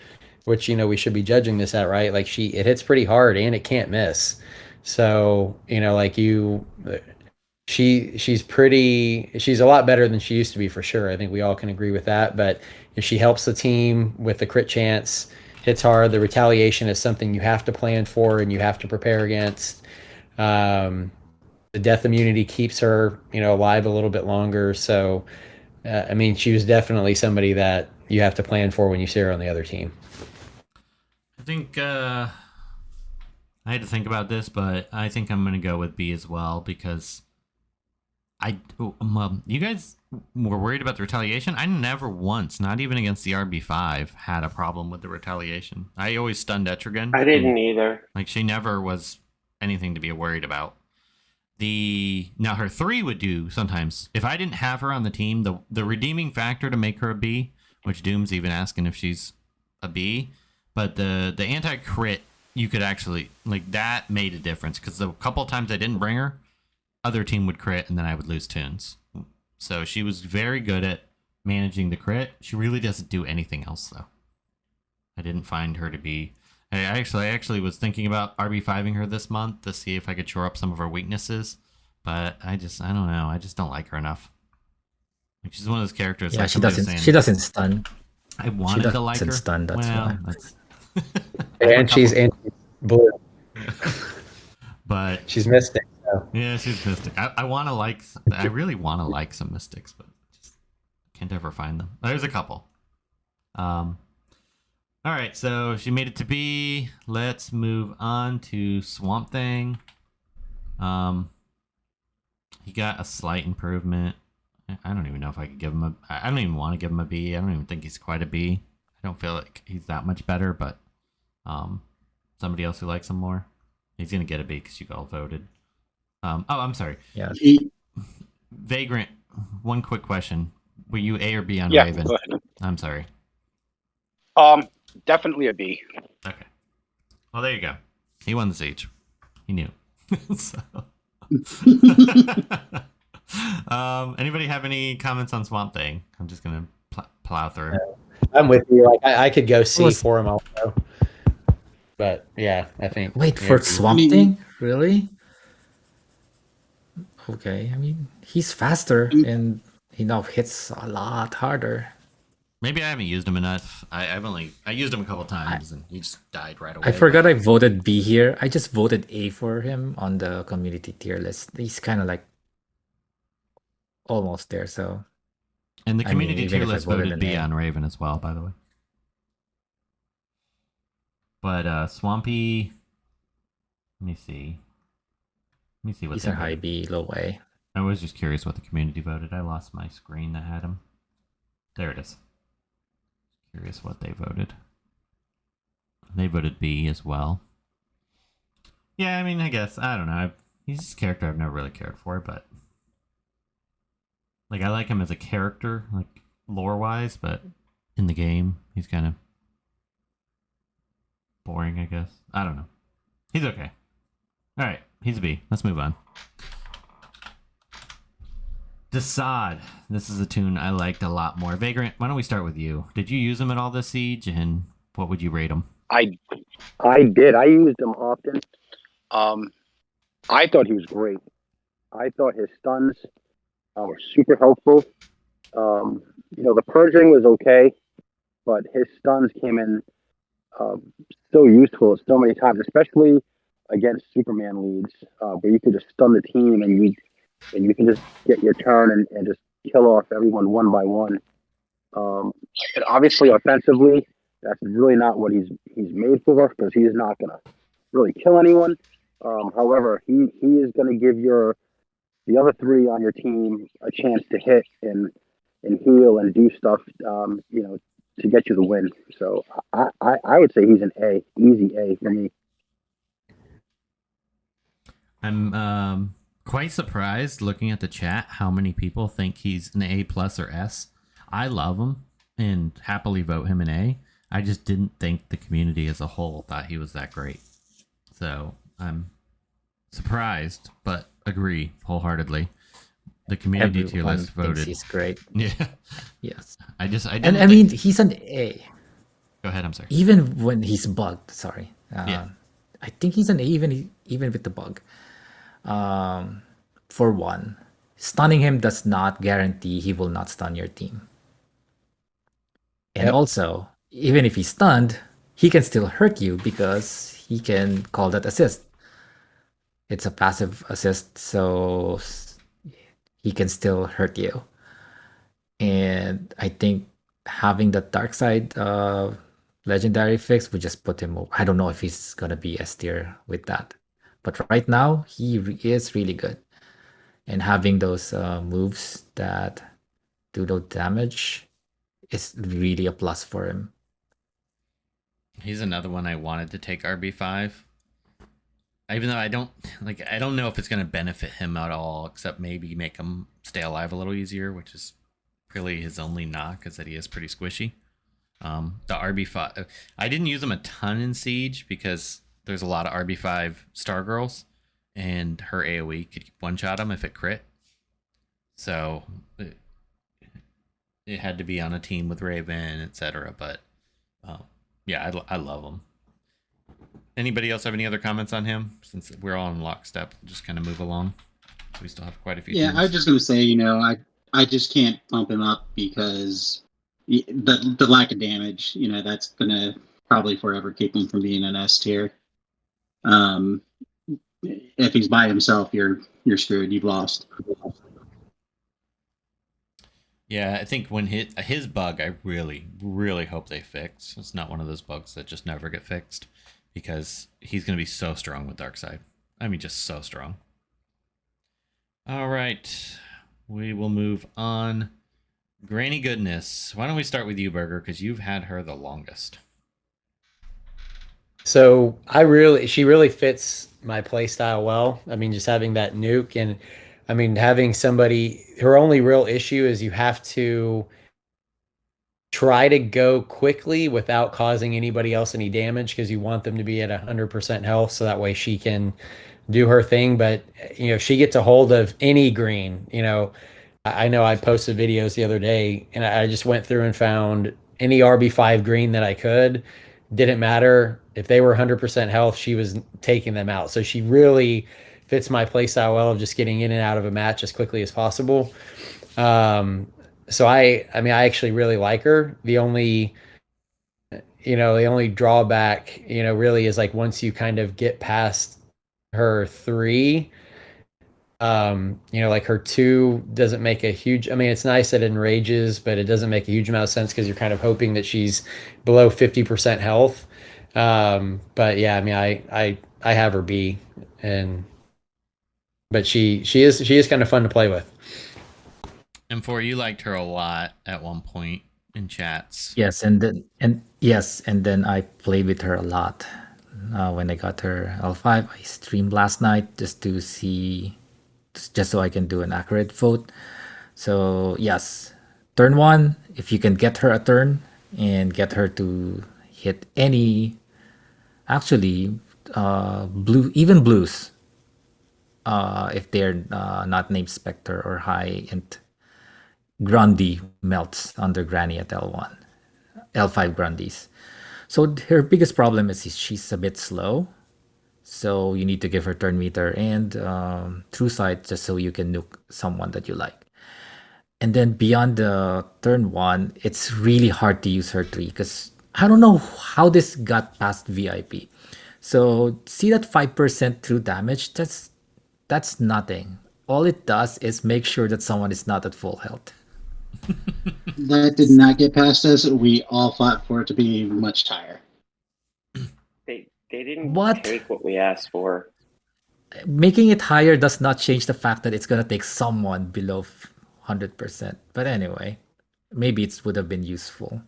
G: which we should be judging this at, right? Like it hits pretty hard, and it can't miss. So like she's a lot better than she used to be for sure. I think we all can agree with that. But if she helps the team with the crit chance, hits hard. The retaliation is something you have to plan for and you have to prepare against. The death immunity keeps her, alive a little bit longer. So, I mean, she was definitely somebody that you have to plan for when you see her on the other team.
B: I think I had to think about this, but I think I'm going to go with B as well because you guys were worried about the retaliation. I never once, not even against the RB5, had a problem with the retaliation. I always stunned Etrigan.
D: I didn't either.
B: Like she never was anything to be worried about. Now her 3 would do sometimes. If I didn't have her on the team, the redeeming factor to make her a B, which Doom's even asking if she's a B, but the anti-crit, you could actually, like, that made a difference because the couple times I didn't bring her, other team would crit and then I would lose Toons. So she was very good at managing the crit. She really doesn't do anything else though. I didn't find her to be. I actually was thinking about RB5ing her this month to see if I could shore up some of her weaknesses, but I don't know. I just don't like her enough. Like she's one of those characters.
C: Yeah,
B: like
C: she doesn't stun.
B: I wanted to like her.
C: Stun, that's why.
G: And she's blue.
B: But
G: she's mystic. So.
B: Yeah, she's mystic. I really want to like some mystics, but just can't ever find them. There's a couple. All right, so she made it to B. Let's move on to Swamp Thing. He got a slight improvement. I don't even know if I could give him I don't even want to give him a B. I don't even think he's quite a B. I don't feel like he's that much better, but somebody else who likes him more, he's gonna get a B because you all voted. I'm sorry.
C: Yeah.
B: Vagrant. One quick question: were you A or B on
F: Yeah,
B: Raven?
F: go ahead.
B: I'm sorry.
F: Definitely a B.
B: Okay. Well, there you go. He won the siege. He knew. So. Anybody have any comments on Swamp Thing? I'm just gonna plow through.
G: I'm with you. Like I could go C for him also. But yeah, I think.
C: Wait for Swamp Thing? Really? Okay, I mean he's faster and he now hits a lot harder.
B: Maybe I haven't used him enough. I used him a couple times and he just died right away.
C: I forgot I voted B here. I just voted A for him on the community tier list. He's kind of like almost there, so.
B: And the community tier list voted B on Raven as well, by the way. But Swampy, let me see what
C: he's a high B, low A.
B: I was just curious what the community voted. I lost my screen that had him. There it is. Curious what they voted. They voted B as well. Yeah, I mean, I guess, I don't know. He's a character I've never really cared for, but like I like him as a character, like lore-wise, but in the game, he's kind of boring, I guess. I don't know. He's okay. All right, he's a B. Let's move on. DeSaad. This is a Toon I liked a lot more. Vagrant, why don't we start with you? Did you use him at all this siege, and what would you rate him?
F: I did. I used him often. I thought he was great. I thought his stuns were super helpful. The purging was okay, but his stuns came in so useful so many times, especially against Superman leads, where you could just stun the team and you can just get your turn and just kill off everyone one by one. And obviously, offensively, that's really not what he's made for, because he's not going to really kill anyone. However, he is going to give the other three on your team a chance to hit and heal and do stuff, to get you the win. So I would say he's an A, easy A for me.
B: I'm quite surprised looking at the chat how many people think he's an A+ or S. I love him and happily vote him an A. I just didn't think the community as a whole thought he was that great. So I'm surprised, but agree wholeheartedly. The community tier list voted.
C: He's great.
B: Yeah.
C: Yes.
B: I
C: mean, he's an A.
B: Go ahead. I'm sorry.
C: Even when he's bugged. Sorry.
B: Yeah.
C: I think he's an A even with the bug. For one, stunning him does not guarantee he will not stun your team. And also, even if he's stunned, he can still hurt you because he can call that assist. It's a passive assist, so he can still hurt you. And I think having the dark side legendary fix would just put him over. I don't know if he's gonna be S tier with that, but right now he is really good. And having those moves that do no damage is really a plus for him.
B: He's another one I wanted to take RB5. Even though I don't know if it's going to benefit him at all, except maybe make him stay alive a little easier, which is really his only knock, is that he is pretty squishy. The RB5, I didn't use him a ton in Siege because there's a lot of RB5 Stargirls, and her AoE could one-shot him if it crit. So it had to be on a team with Raven, etc. But yeah, I love him. Anybody else have any other comments on him? Since we're all in lockstep, we'll just kind of move along. We still have quite a few.
E: Yeah, I was just going to say, I just can't bump him up because the lack of damage, that's going to probably forever keep him from being an S tier. If he's by himself, you're screwed. You've lost.
B: Yeah, I think when his bug, I really, really hope they fix. It's not one of those bugs that just never get fixed, because he's going to be so strong with Darkseid. I mean, just so strong. All right, we will move on. Granny Goodness. Why don't we start with you, Burger, because you've had her the longest.
G: So she really fits my playstyle well. I mean, just having that nuke, and I mean, having somebody, her only real issue is you have to try to go quickly without causing anybody else any damage, because you want them to be at 100% health, so that way she can do her thing. But if she gets a hold of any green, I know I posted videos the other day, and I just went through and found any RB5 green that I could. Didn't matter if they were 100% health, she was taking them out. So she really fits my playstyle well of just getting in and out of a match as quickly as possible. So I actually really like her. The only drawback, really is like once you kind of get past her 3, like her 2 doesn't make a huge, it's nice that it enrages, but it doesn't make a huge amount of sense because you're kind of hoping that she's below 50% health. But yeah, I have her B, but she is kind of fun to play with.
B: And you liked her a lot at one point. in chats.
C: Yes, and then I played with her a lot. When I got her L5, I streamed last night just to see, just so I can do an accurate vote. So yes, turn one, if you can get her a turn and get her to hit any, actually, even blues, if they're not named Spectre or high int, Grundy melts under Granny at L1, L5 Grundys. So her biggest problem is she's a bit slow. So you need to give her turn meter and true sight just so you can nuke someone that you like. And then beyond the turn one, it's really hard to use her tree because I don't know how this got past VIP. So see that 5% true damage? That's nothing. All it does is make sure that someone is not at full health.
E: That did not get past us. We all fought for it to be much higher.
D: They didn't
C: What?
D: take what we asked for.
C: Making it higher does not change the fact that it's gonna take someone below 100%. But anyway, maybe it would have been useful.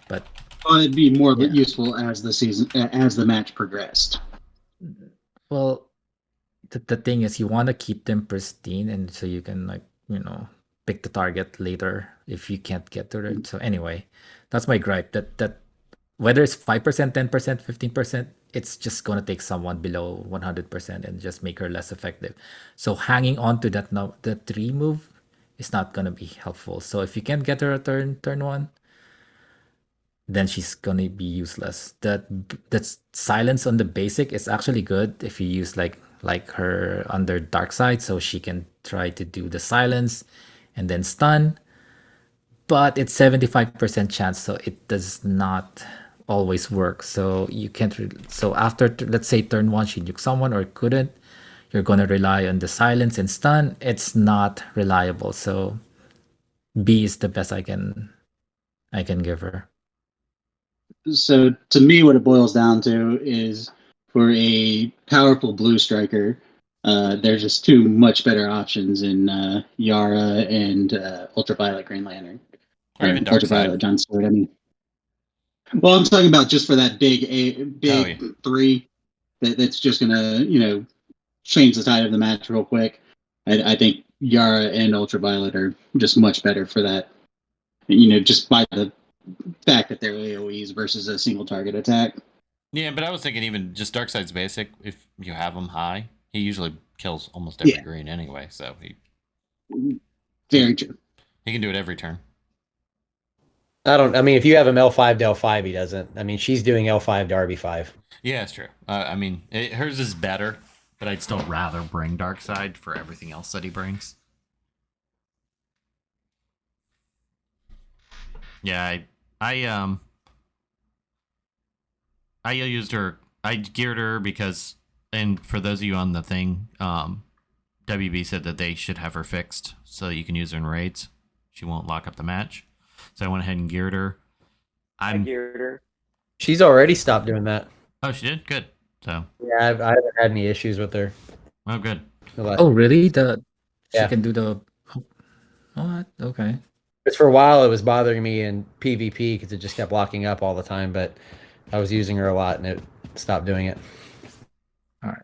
C: But
E: Well, it'd be more
C: Yeah.
E: useful as the match progressed.
C: well, the thing is, you want to keep them pristine, and so you can pick the target later if you can't get to it. So anyway, that's my gripe. That whether it's 5%, 10%, 15%, it's just gonna take someone below 100% and just make her less effective. So hanging on to the 3 move is not gonna be helpful. So if you can't get her a turn one, then she's gonna be useless. That silence on the basic is actually good if you use like her under dark side, so she can try to do the silence and then stun. But it's 75% chance, so it does not always work. So you can't. So after let's say turn one, she nuked someone or couldn't. You're gonna rely on the silence and stun. It's not reliable. So B is the best I can give her.
E: So to me, what it boils down to is for a powerful blue striker, there's just 2 much better options in Yara and Ultraviolet Green Lantern.
B: Or even Dark
E: Ultraviolet
B: Side.
E: John Stewart. I mean, well, I'm talking about just for that big
B: Oh, yeah.
E: 3 that's just gonna change the tide of the match real quick. I think Yara and Ultraviolet are just much better for that. Just by the fact that they're AoEs versus a single target attack.
B: Yeah, but I was thinking even just Darkseid's basic, if you have him high, he usually kills almost every green anyway, so
E: Very true.
B: he can do it every turn.
G: I mean, if you have him L5 to L5, he doesn't. I mean, she's doing L5 to RB5.
B: Yeah, it's true. I mean, hers is better, but I'd still rather bring Darkseid for everything else that he brings. Yeah, I used her. I geared her because, and for those of you on the thing, WB said that they should have her fixed so that you can use her in raids. She won't lock up the match. So I went ahead and geared her.
D: I geared her.
G: She's already stopped doing that.
B: Oh, she did? Good. So
G: yeah, I haven't had any issues with her.
B: Oh, good.
C: Oh, really? She
G: Yeah.
C: can do the. What? Okay.
G: Because for a while it was bothering me in PvP because it just kept locking up all the time, but I was using her a lot and it stopped doing it.
C: All right.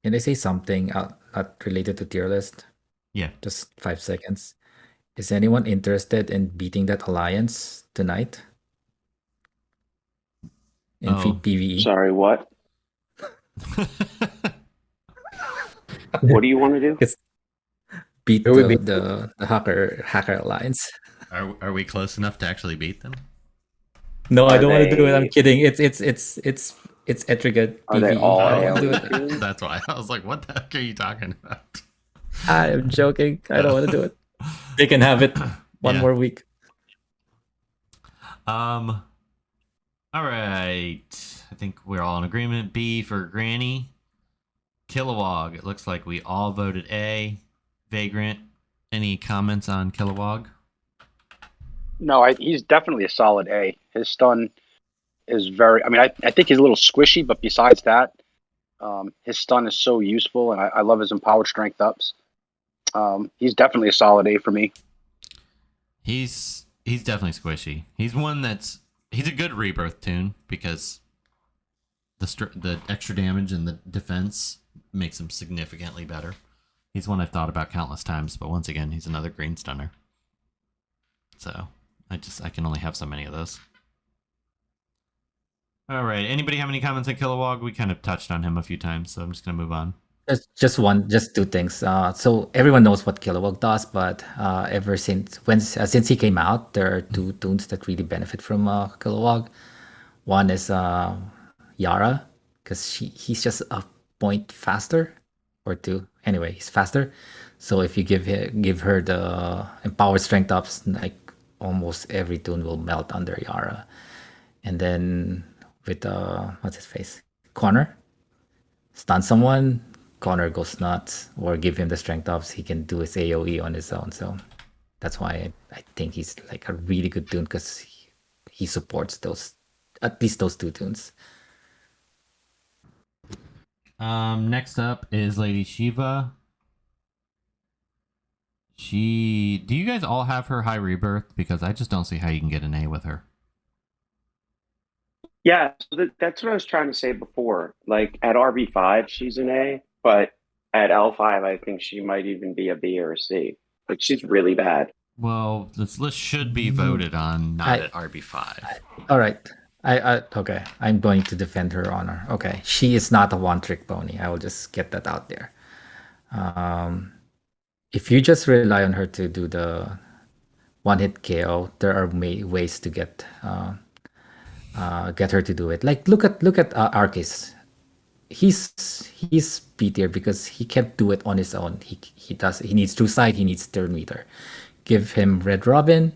C: Can I say something not related to tier list?
B: Yeah.
C: Just 5 seconds. Is anyone interested in beating that alliance tonight? In PvE?
D: Sorry, what? What do you want to do?
C: Beat
G: Who would
C: the hacker alliance.
B: Are we close enough to actually beat them?
C: No, I
D: Are
C: don't want to do it. I'm
D: they-
C: kidding. It's Etrigan.
D: Are they
C: PvE.
D: all
C: I don't wanna do
D: AoE
C: it.
D: tunes?
B: That's why I was like, what the heck are you talking about?
C: I'm joking. I don't want to do it. They can have it one
B: Yeah.
C: more week.
B: All right. I think we're all in agreement. B for Granny. Kilowog. It looks like we all voted A. Vagrant. Any comments on Kilowog?
F: No, he's definitely a solid A. His stun is very. I mean, I think he's a little squishy, but besides that, his stun is so useful, and I love his empowered strength ups. He's definitely a solid A for me.
B: He's he's definitely squishy. He's a good rebirth Toon because the extra damage and the defense makes him significantly better. He's one I've thought about countless times, but once again, he's another green stunner. So I can only have so many of those. All right. Anybody have any comments on Kilowog? We kind of touched on him a few times, so I'm just gonna move on.
C: Just two things. So everyone knows what Kilowog does, but ever since he came out, there are two toons that really benefit from Kilowog. One is Yara, because he's just a point faster, or two. Anyway, he's faster. So if you give her the empowered strength ups, like almost every toon will melt under Yara. And then with what's his face, Connor, stun someone, Connor goes nuts, or give him the strength ups, he can do his AoE on his own. So that's why I think he's like a really good toon, because he supports at least those two toons.
B: Next up is Lady Shiva. Do you guys all have her high rebirth? Because I just don't see how you can get an A with her.
D: Yeah, so that's what I was trying to say before. Like at RB5, she's an A, but at L5, I think she might even be a B or a C. Like she's really bad.
B: Well, this list should be voted on, not at RB5.
C: All right. Okay. I'm going to defend her honor. Okay. She is not a one-trick pony. I will just get that out there. If you just rely on her to do the one-hit KO, there are ways to get her to do it. Like look at Arceus. He's B tier because he can't do it on his own. He needs True Sight, he needs Turn Meter. Give him Red Robin,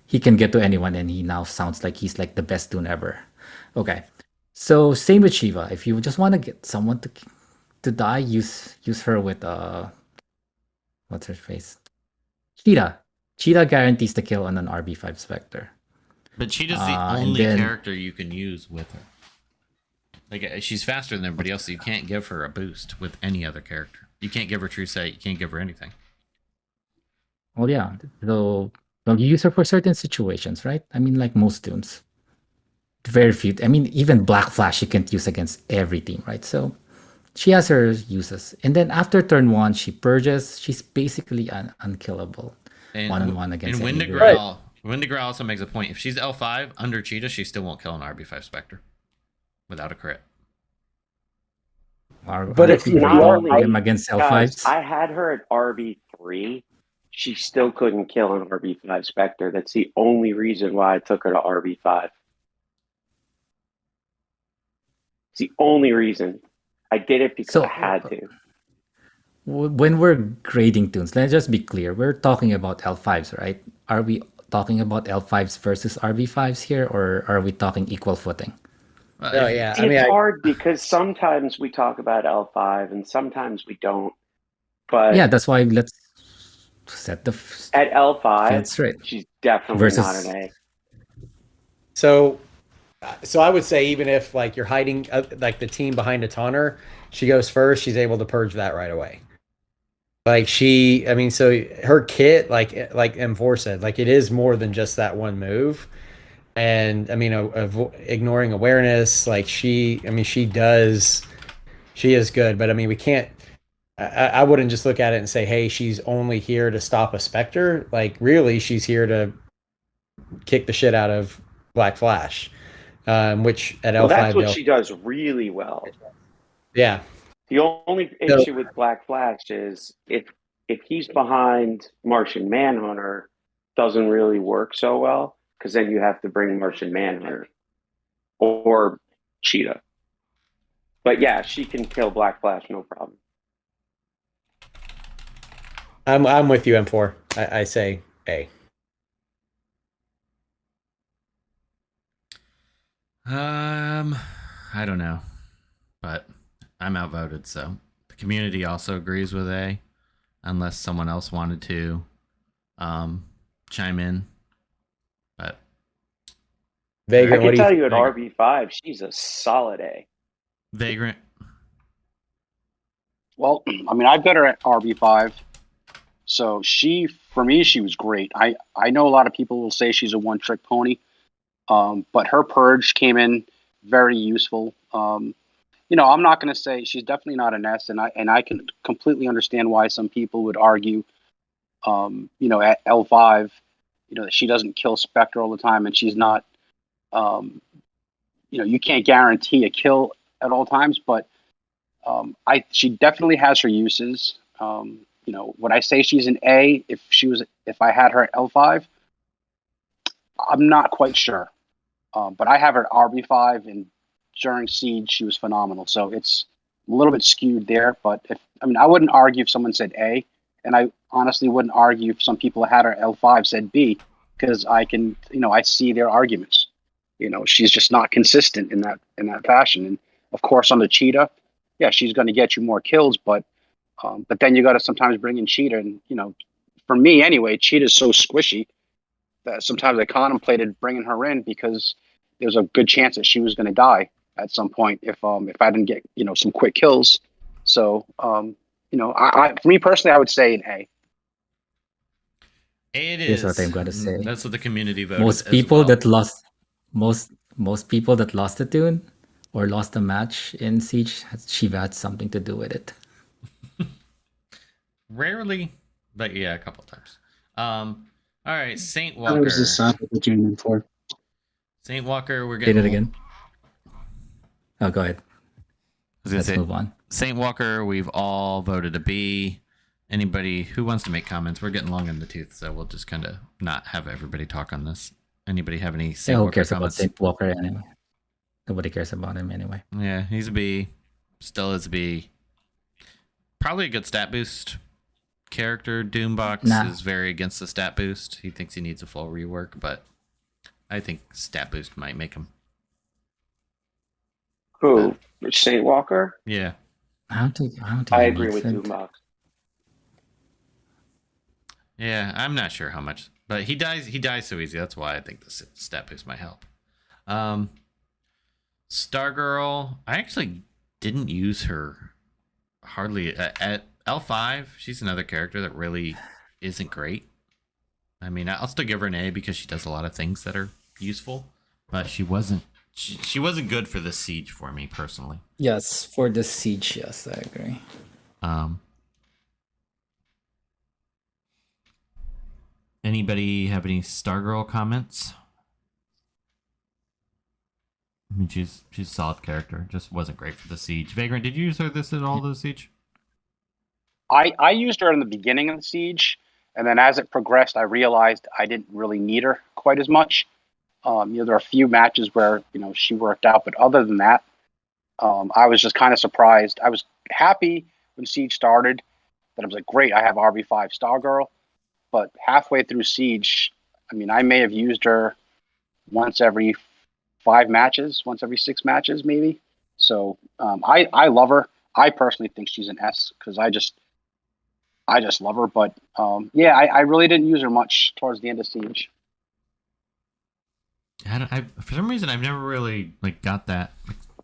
C: he can get to anyone, and he now sounds like he's like the best toon ever. Okay. So same with Shiva. If you just want to get someone to die, use her with what's her face? Cheetah. Cheetah guarantees the kill on an RB5 Spectre.
B: But Cheetah's the only character you can use with her. Like, she's faster than everybody else, so you can't give her a boost with any other character. You can't give her True Sight, you can't give her anything.
C: Well, yeah. So, well, you use her for certain situations, right? I mean, like most toons. Very few. I mean, even Black Flash you can't use against every team, right? So, she has her uses. And then after turn 1, she purges. She's basically unkillable.
B: And
C: one-on-one against
B: and
C: any
B: WinDeGrawl also makes a point. If she's L5 under Cheetah, she still won't kill an RB5 Spectre without a crit.
E: But if you
C: him against L5s,
D: I had her at RB3. She still couldn't kill an RB5 Spectre. That's the only reason why I took her to RB5. It's the only reason. I did it because I had to.
C: When we're grading toons, let's just be clear. We're talking about L5s, right? Are we talking about L5s versus RB5s here, or are we talking equal footing?
G: Oh, yeah.
D: It's hard because sometimes we talk about L5 and sometimes we don't. But
C: yeah, that's why let's set
D: at L5,
C: straight.
D: She's definitely not an A.
G: So I would say even if like you're hiding like the team behind a Tonner, she goes first. She's able to purge that right away. Like so her kit, like M4 said, like it is more than just that one move. And I mean, ignoring awareness, like she is good, but I mean, we can't. I wouldn't just look at it and say, hey, she's only here to stop a Spectre. Like, really, she's here to kick the shit out of Black Flash, which at L5
D: that's what she does really well.
G: Yeah.
D: The only issue with Black Flash is if he's behind Martian Manhunter, doesn't really work so well, because then you have to bring Martian Manhunter or Cheetah. But yeah, she can kill Black Flash, no problem.
G: I'm with you, M4. I say A.
B: I don't know, but I'm outvoted, so the community also agrees with A, unless someone else wanted to chime in. But
G: Vagrant,
D: I can tell you at RB5, she's a solid A.
B: Vagrant.
F: Well, I mean, I've got her at RB5, so she for me, she was great. I know a lot of people will say she's a one-trick pony, but her purge came in very useful. I'm not going to say she's definitely not an S, and I can completely understand why some people would argue, at L5, that she doesn't kill Spectre all the time, and she's not, you can't guarantee a kill at all times, but she definitely has her uses. Would I say she's an A if I had her at L5? I'm not quite sure. But I have her at RB5, and during Siege, she was phenomenal. So it's a little bit skewed there. But I wouldn't argue if someone said A, and I honestly wouldn't argue if some people had her L5 said B, because I can, I see their arguments. She's just not consistent in that fashion. And of course, on the Cheetah, yeah, she's going to get you more kills, but then you got to sometimes bring in Cheetah, and for me anyway, Cheetah's so squishy that sometimes I contemplated bringing her in because there's a good chance that she was going to die at some point if I didn't get some quick kills. So for me personally, I would say an A.
B: It is.
C: Here's what I'm going to say.
B: That's what the community voted.
C: Most people that lost the Toon or lost a match in Siege, Shiva had something to do with it.
B: Rarely, but yeah, a couple times. All right, Saint
E: That
B: Walker.
E: was the side that you in for.
B: Saint Walker, we're getting
C: Did it again. Oh, go ahead.
B: Let's
C: move on.
B: Saint Walker, we've all voted a B. Anybody who wants to make comments, we're getting long in the tooth, so we'll just kind of not have everybody talk on this. Anybody have any Saint
C: Who
B: Walker
C: cares
B: comments?
C: about Saint Walker anyway? Nobody cares about him anyway.
B: Yeah, he's a B. Still is a B. Probably a good stat boost character. Doombox is very against the stat boost. He thinks he needs a full rework, but I think stat boost might make him.
D: Who? Saint Walker?
B: Yeah.
D: I agree with Doombox.
B: Yeah, I'm not sure how much, but he dies so easy. That's why I think the stat boost might help. Stargirl, I actually didn't use her hardly at L5. She's another character that really isn't great. I mean, I'll still give her an A because she does a lot of things that are useful, but she wasn't good for the Siege for me personally.
C: Yes, for the Siege, yes, I agree.
B: Anybody have any Stargirl comments? I mean, she's a solid character. Just wasn't great for the Siege. Vagrant, did you use her at all the Siege?
F: I used her in the beginning of the Siege, and then as it progressed, I realized I didn't really need her quite as much. There are a few matches where she worked out, but other than that, I was just kind of surprised. I was happy when Siege started that I was like, great, I have RB5 Stargirl. But halfway through Siege, I may have used her once every 5 matches, once every 6 matches, maybe. So I love her. I personally think she's an S because I just love her. But I really didn't use her much towards the end of Siege.
B: For some reason, I've never really got that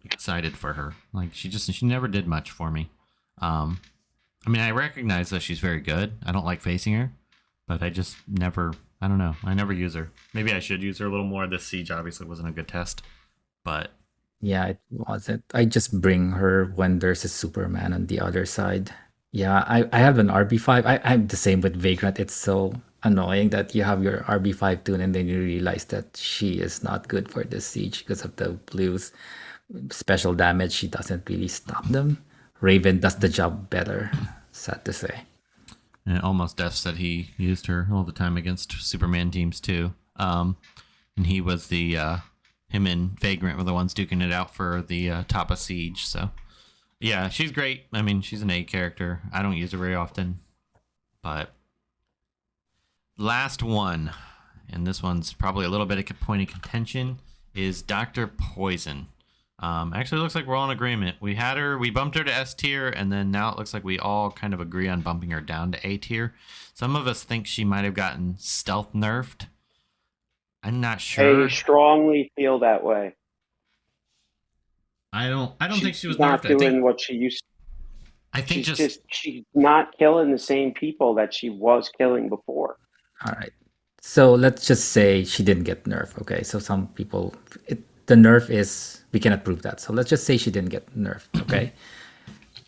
B: excited for her. She never did much for me. I recognize that she's very good. I don't like facing her. But I just never, I don't know. I never use her. Maybe I should use her a little more. This Siege obviously wasn't a good test. But
C: yeah, it wasn't. I just bring her when there's a Superman on the other side. Yeah, I have an RB5. I'm the same with Vagrant. It's so annoying that you have your RB5 Toon and then you realize that she is not good for this Siege because of the blues. Special damage, she doesn't really stop them. Raven does the job better, sad to say.
B: And Almost Death said he used her all the time against Superman teams too. And he was him and Vagrant were the ones duking it out for the top of Siege. So yeah, she's great. She's an A character. I don't use her very often. But last one, and this one's probably a little bit of point of contention, is Dr. Poison. Actually, it looks like we're all in agreement. We bumped her to S tier, and then now it looks like we all kind of agree on bumping her down to A tier. Some of us think she might have gotten stealth nerfed. I'm not sure.
D: I strongly feel that way.
B: I don't think she was
D: not
B: nerfed.
D: doing what she used.
B: I think
D: she's not killing the same people that she was killing before.
C: All right. So let's just say she didn't get nerfed. Okay. So some people, the nerf is, we cannot prove that. So let's just say she didn't get nerfed. Okay.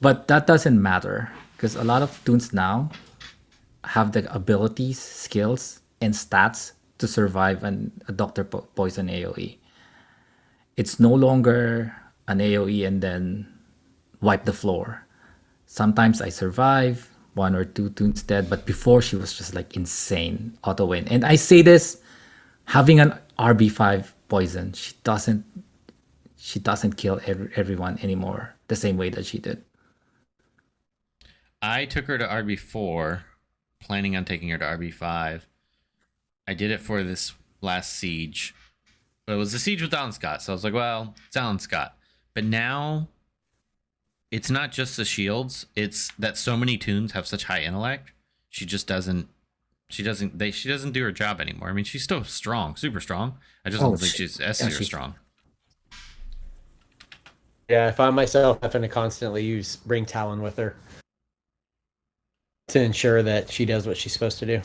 C: But that doesn't matter because a lot of Toons now have the abilities, skills, and stats to survive a Dr. Poison AoE. It's no longer an AoE and then wipe the floor. Sometimes I survive, 1 or 2 Toons dead, but before she was just like insane auto win. And I say this, having an RB5 poison, she doesn't kill everyone anymore the same way that she did.
B: I took her to RB4, planning on taking her to RB5. I did it for this last siege, but it was a siege with Alan Scott, so I was like, well, it's Alan Scott. But now it's not just the shields, it's that so many Toons have such high intellect. She doesn't do her job anymore. I mean, she's still strong, super strong. I just don't think she's S tier strong.
G: Yeah, I find myself having to constantly bring Talon with her to ensure that she does what she's supposed to do.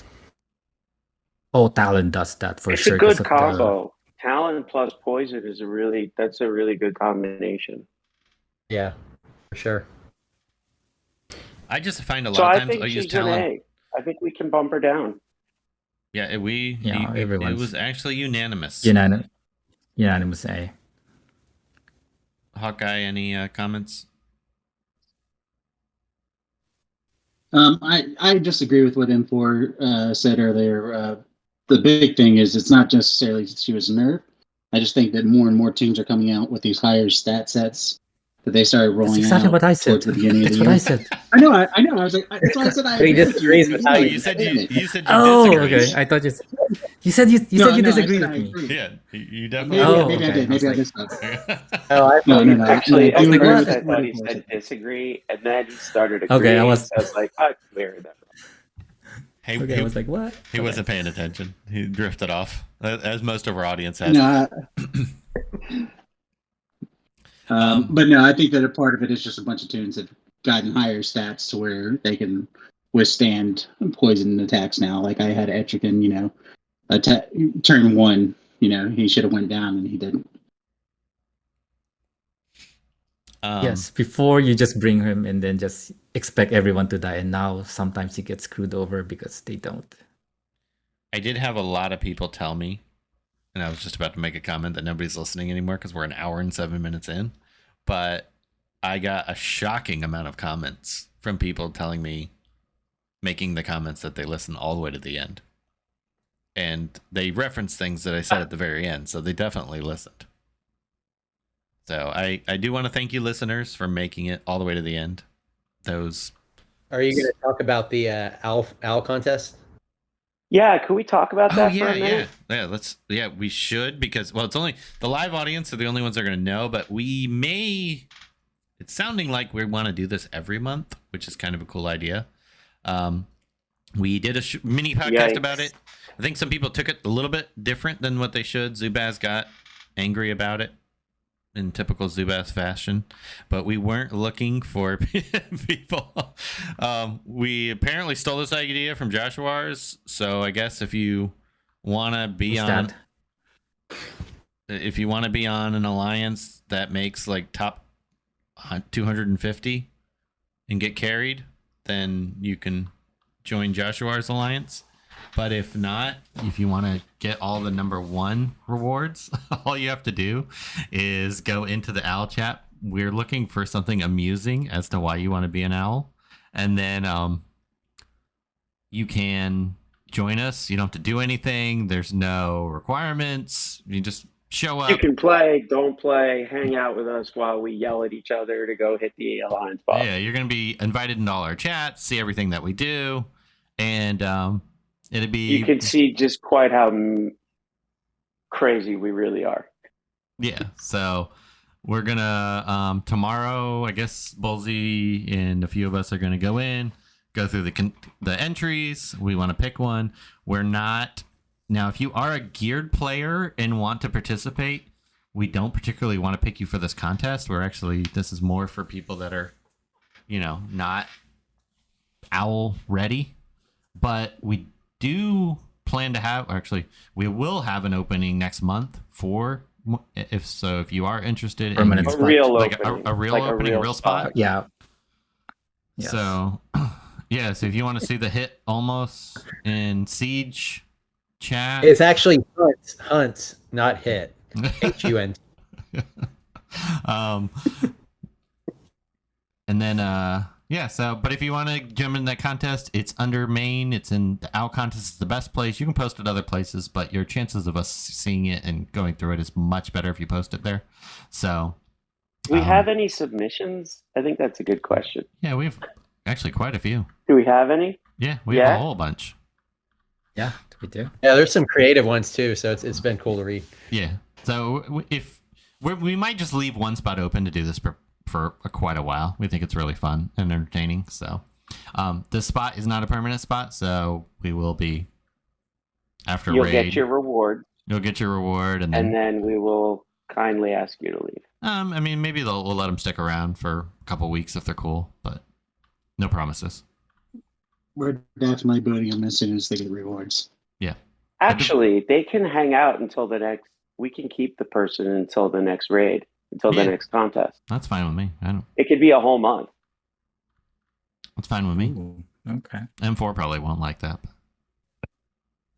C: Oh, Talon does that for sure.
D: It's a good combo. Talon plus poison is that's a really good combination.
G: Yeah, for sure.
B: I just find a lot of times
D: I
B: use Talon.
D: I think we can bump her down.
B: Yeah, it was actually unanimous.
C: Unanimous A.
B: Hawkeye, any comments?
E: I disagree with what M4 said earlier. The big thing is it's not necessarily she was nerfed. I just think that more and more teams are coming out with these higher stat sets that they started rolling
C: That's exactly
E: out
C: what I said.
E: towards the beginning of the year.
C: That's what I said.
E: I know. I was like, that's why I said I.
G: He disagrees with how
B: you said you disagree.
C: Oh, okay. I thought you said you disagree with me.
B: Yeah, you definitely.
E: Maybe I did. Maybe I missed that.
G: No,
D: Actually,
E: I was like,
D: I
E: what?
D: thought he said disagree, and then he started agreeing.
C: Okay, I was
D: like, I cleared that.
C: I was like, what?
B: He wasn't paying attention. He drifted off, as most of our audience has.
E: No, but no, I think that a part of it is just a bunch of Toons that have gotten higher stats to where they can withstand poison attacks now. Like I had Etrigan, turn 1, he should have went down and he didn't.
C: Yes, before you just bring him and then just expect everyone to die, and now sometimes you get screwed over because they don't.
B: I did have a lot of people tell me, and I was just about to make a comment that nobody's listening anymore because we're an hour and 7 minutes in, but I got a shocking amount of comments from people telling me, making the comments that they listen all the way to the end. And they referenced things that I said at the very end, so they definitely listened. So I do want to thank you, listeners, for making it all the way to the end.
G: Are you going to talk about the owl contest?
D: Yeah, can we talk about that for a minute?
B: Yeah, we should, because it's only the live audience are the only ones that are going to know, but it's sounding like we want to do this every month, which is kind of a cool idea. We did a mini podcast about it. I think some people took it a little bit different than what they should. Zubaz got angry about it in typical Zubaz fashion, but we weren't looking for people. We apparently stole this idea from Joshua's, so I guess if you want to be on an alliance that makes like top 250 and get carried, then you can join Joshua's alliance. But if not, if you want to get all the number 1 rewards, all you have to do is go into the owl chat. We're looking for something amusing as to why you want to be an owl. And then you can join us. You don't have to do anything. There's no requirements. You just show up.
D: You can play, don't play, hang out with us while we yell at each other to go hit the alliance boss.
B: Yeah, you're going to be invited into all our chats, see everything that we do. And you
D: can see just quite how crazy we really are.
B: Yeah, so we're gonna tomorrow, I guess Bullsy and a few of us are gonna go through the entries. We want to pick one. We're not now. If you are a geared player and want to participate, we don't particularly want to pick you for this contest. This is more for people that are not owl ready, but we do plan to have, actually, we will have an opening next month for, if you are interested
C: Permanent
B: in
C: spot.
D: real
B: like
D: opening.
B: a real
D: Like a
B: opening, a
D: real
B: real spot.
C: Yeah. Yes.
B: So, yeah, so if you want to see the hit almost in Siege chat.
G: It's actually hunt, not hit. HUNT.
B: And then but if you want to jump in that contest, it's under main, it's in the owl contest, is the best place. You can post it other places, but your chances of us seeing it and going through it is much better if you post it there. So
D: Do we have any submissions? I think that's a good question.
B: yeah, we've actually quite a few.
D: Do we have any?
B: Yeah, we have a whole bunch.
C: Yeah, we do.
G: Yeah, there's some creative ones too, so it's been cool to read.
B: Yeah, so if we might just leave one spot open to do this for quite a while. We think it's really fun and entertaining. So this spot is not a permanent spot, so we will be after
D: You'll
B: raid.
D: get your reward.
B: You'll get your reward, and
D: then we will kindly ask you to leave.
B: I mean, maybe we'll let them stick around for a couple weeks if they're cool, but no promises.
E: We're definitely booting them as soon as they get rewards.
B: Yeah.
D: Actually, they can hang out until the next. We can keep the person until the next raid, until the next contest.
B: That's fine with me.
D: It could be a whole month.
B: That's fine with me.
C: Ooh, okay.
B: M4 probably won't like that.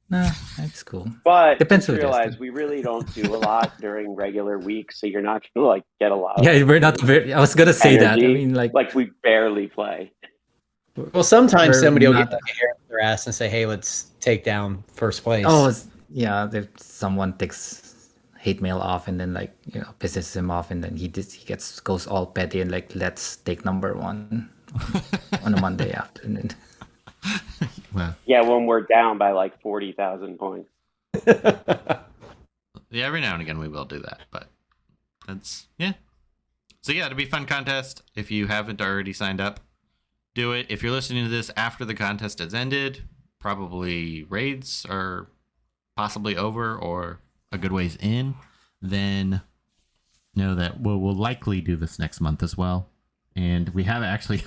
C: Nah, that's cool.
D: But
C: Depends
D: just
C: who it is,
D: realize
C: then.
D: we really don't do a lot during regular weeks, so you're not gonna get a lot.
C: Yeah, we're not very. I was gonna say that. I
D: energy.
C: mean, like
D: we barely play.
G: Well, sometimes
C: We're
G: somebody will
C: not-
G: get like a hair up their ass and say, "Hey, let's take down first place."
C: yeah. If someone takes hate mail off and then pisses him off and then he goes all petty and let's take number one on a Monday afternoon.
B: Well,
D: Yeah, when we're down by 40,000 points.
B: yeah, every now and again we will do that, but that's So yeah, it'll be a fun contest. If you haven't already signed up, do it. If you're listening to this after the contest has ended, probably raids are possibly over or a good ways in, then know that we'll likely do this next month as well. And we have actually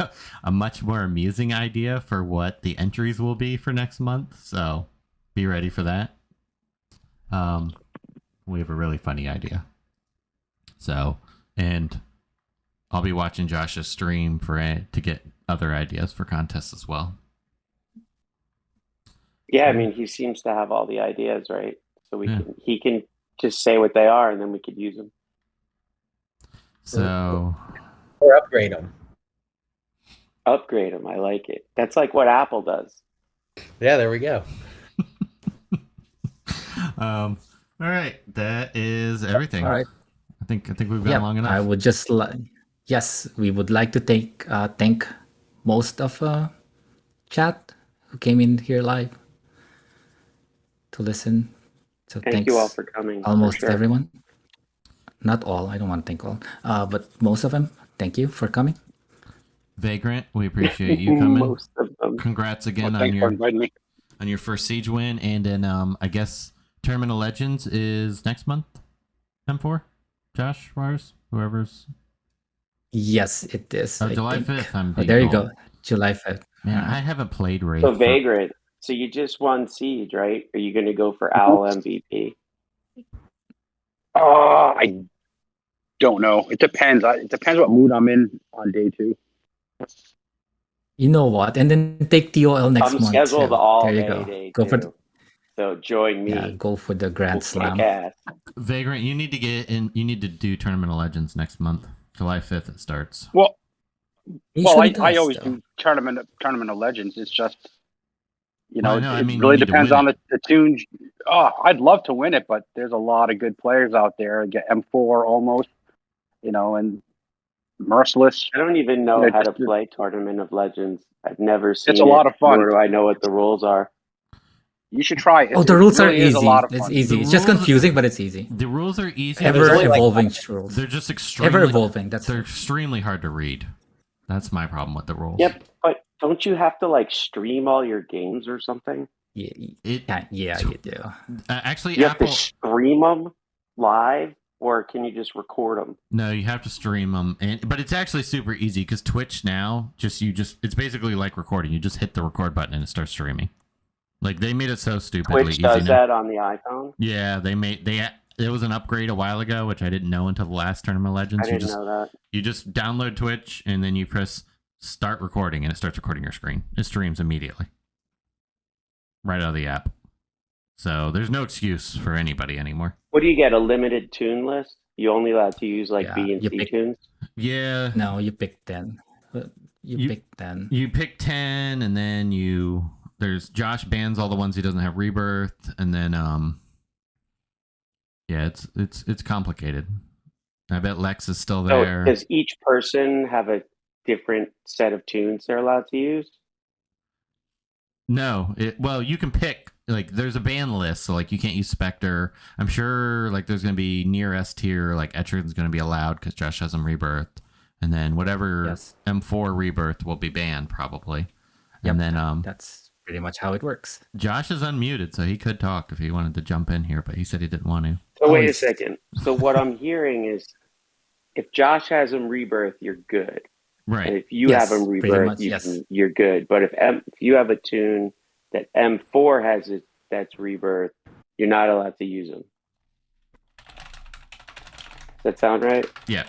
B: a much more amusing idea for what the entries will be for next month. So be ready for that. We have a really funny idea. So, and I'll be watching Josh's stream to get other ideas for contests as well.
D: Yeah, I mean, he seems to have all the ideas, right? So he can just say what they are, and then we could use them.
B: So,
G: or upgrade them.
D: Upgrade them. I like it. That's like what Apple does.
G: Yeah, there we go.
B: All right, that is everything.
C: All right.
B: I think we've gone long enough.
C: I would just yes, we would like to thank most of chat who came in here live to listen. So
D: Thank you all for coming.
C: Almost everyone. Not all. I don't want to thank all, but most of them. Thank you for coming.
B: Vagrant, we appreciate you coming.
D: Most of them.
B: Congrats again
F: Thanks for inviting me.
B: on your first Siege win, and then I guess Tournament of Legends is next month. M4, Josh, Rars, whoever's.
C: Yes, it is. I
B: July
C: think.
B: 5th.
C: There you go. July 5th.
B: Man, I haven't played Raid.
D: So Vagrant. So you just won Siege, right? Are you going to go for Owl MVP?
F: I don't know. It depends. It depends what mood I'm in on day 2.
C: You know what? And then take TOL next
D: I'm
C: month.
D: scheduled
C: so
D: all
C: there you
D: day,
C: go.
D: day
C: Go for
D: 2. So join me.
C: Yeah, go for the Grand Slam.
B: Vagrant, you need to get in. You need to do Tournament of Legends next month. July 5th it starts.
F: Well,
C: Usually
F: I
C: does,
F: always
C: though.
F: do tournament of legends. It's just
B: Well, no, I
F: it
B: mean, you
F: really
B: need to
F: depends
B: win
F: on the Toon. Oh, I'd love to win it, but there's a lot of good players out there. Get M4 almost, and Merciless.
D: I don't even know how to play Tournament of Legends. I've never seen
F: It's a lot of fun.
D: Nor do I know what the rules are.
F: You should try it.
C: The rules
F: It
C: are
F: really is
C: easy.
F: a lot of
C: It's
F: fun.
C: easy.
B: The
C: It's just
B: rules-
C: confusing, but it's easy.
B: The rules are easy.
C: Ever
G: only like
C: evolving
G: one-
C: rules.
B: They're just extremely
C: Ever evolving. That's
B: They're extremely hard to read. That's my problem with the rules.
D: Yep, but don't you have to stream all your games or something?
C: yeah,
B: It
C: you do.
B: actually
D: You have
B: Apple.
D: to stream them live or can you just record them?
B: No, you have to stream them, but it's actually super easy because Twitch now it's basically like recording. You just hit the record button and it starts streaming. Like they made it so stupidly
D: Twitch
B: easy
D: does
B: now.
D: that on the iPhone.
B: Yeah, there was an upgrade a while ago, which I didn't know until the last Tournament of Legends.
D: I didn't know that.
B: You just download Twitch and then you press start recording and it starts recording your screen. It streams immediately. Right out of the app. So there's no excuse for anybody anymore.
D: What do you get? A limited tune list? You only allowed to use like B and C tunes?
B: Yeah.
C: No, you pick 10. You pick 10.
B: You pick 10 and then there's Josh bans all the ones he doesn't have rebirth, and then yeah, it's complicated. I bet Lex is still there.
D: So does each person have a different set of tunes they're allowed to use?
B: No, well, you can pick, like, there's a ban list, so, like, you can't use Spectre. I'm sure, like, there's going to be near S tier, like, Etrigan's going to be allowed because Josh has him rebirthed. And then whatever M4 rebirth will be banned, probably.
C: Yep,
B: and then,
C: that's pretty much how it works.
B: Josh is unmuted, so he could talk if he wanted to jump in here, but he said he didn't want to.
D: So wait a second. So what I'm hearing is if Josh has him rebirth, you're good.
B: Right.
D: And if you have him rebirth, you're good. But if you have a tune that M4 has it that's rebirth, you're not allowed to use them. Does that sound right?
B: Yeah.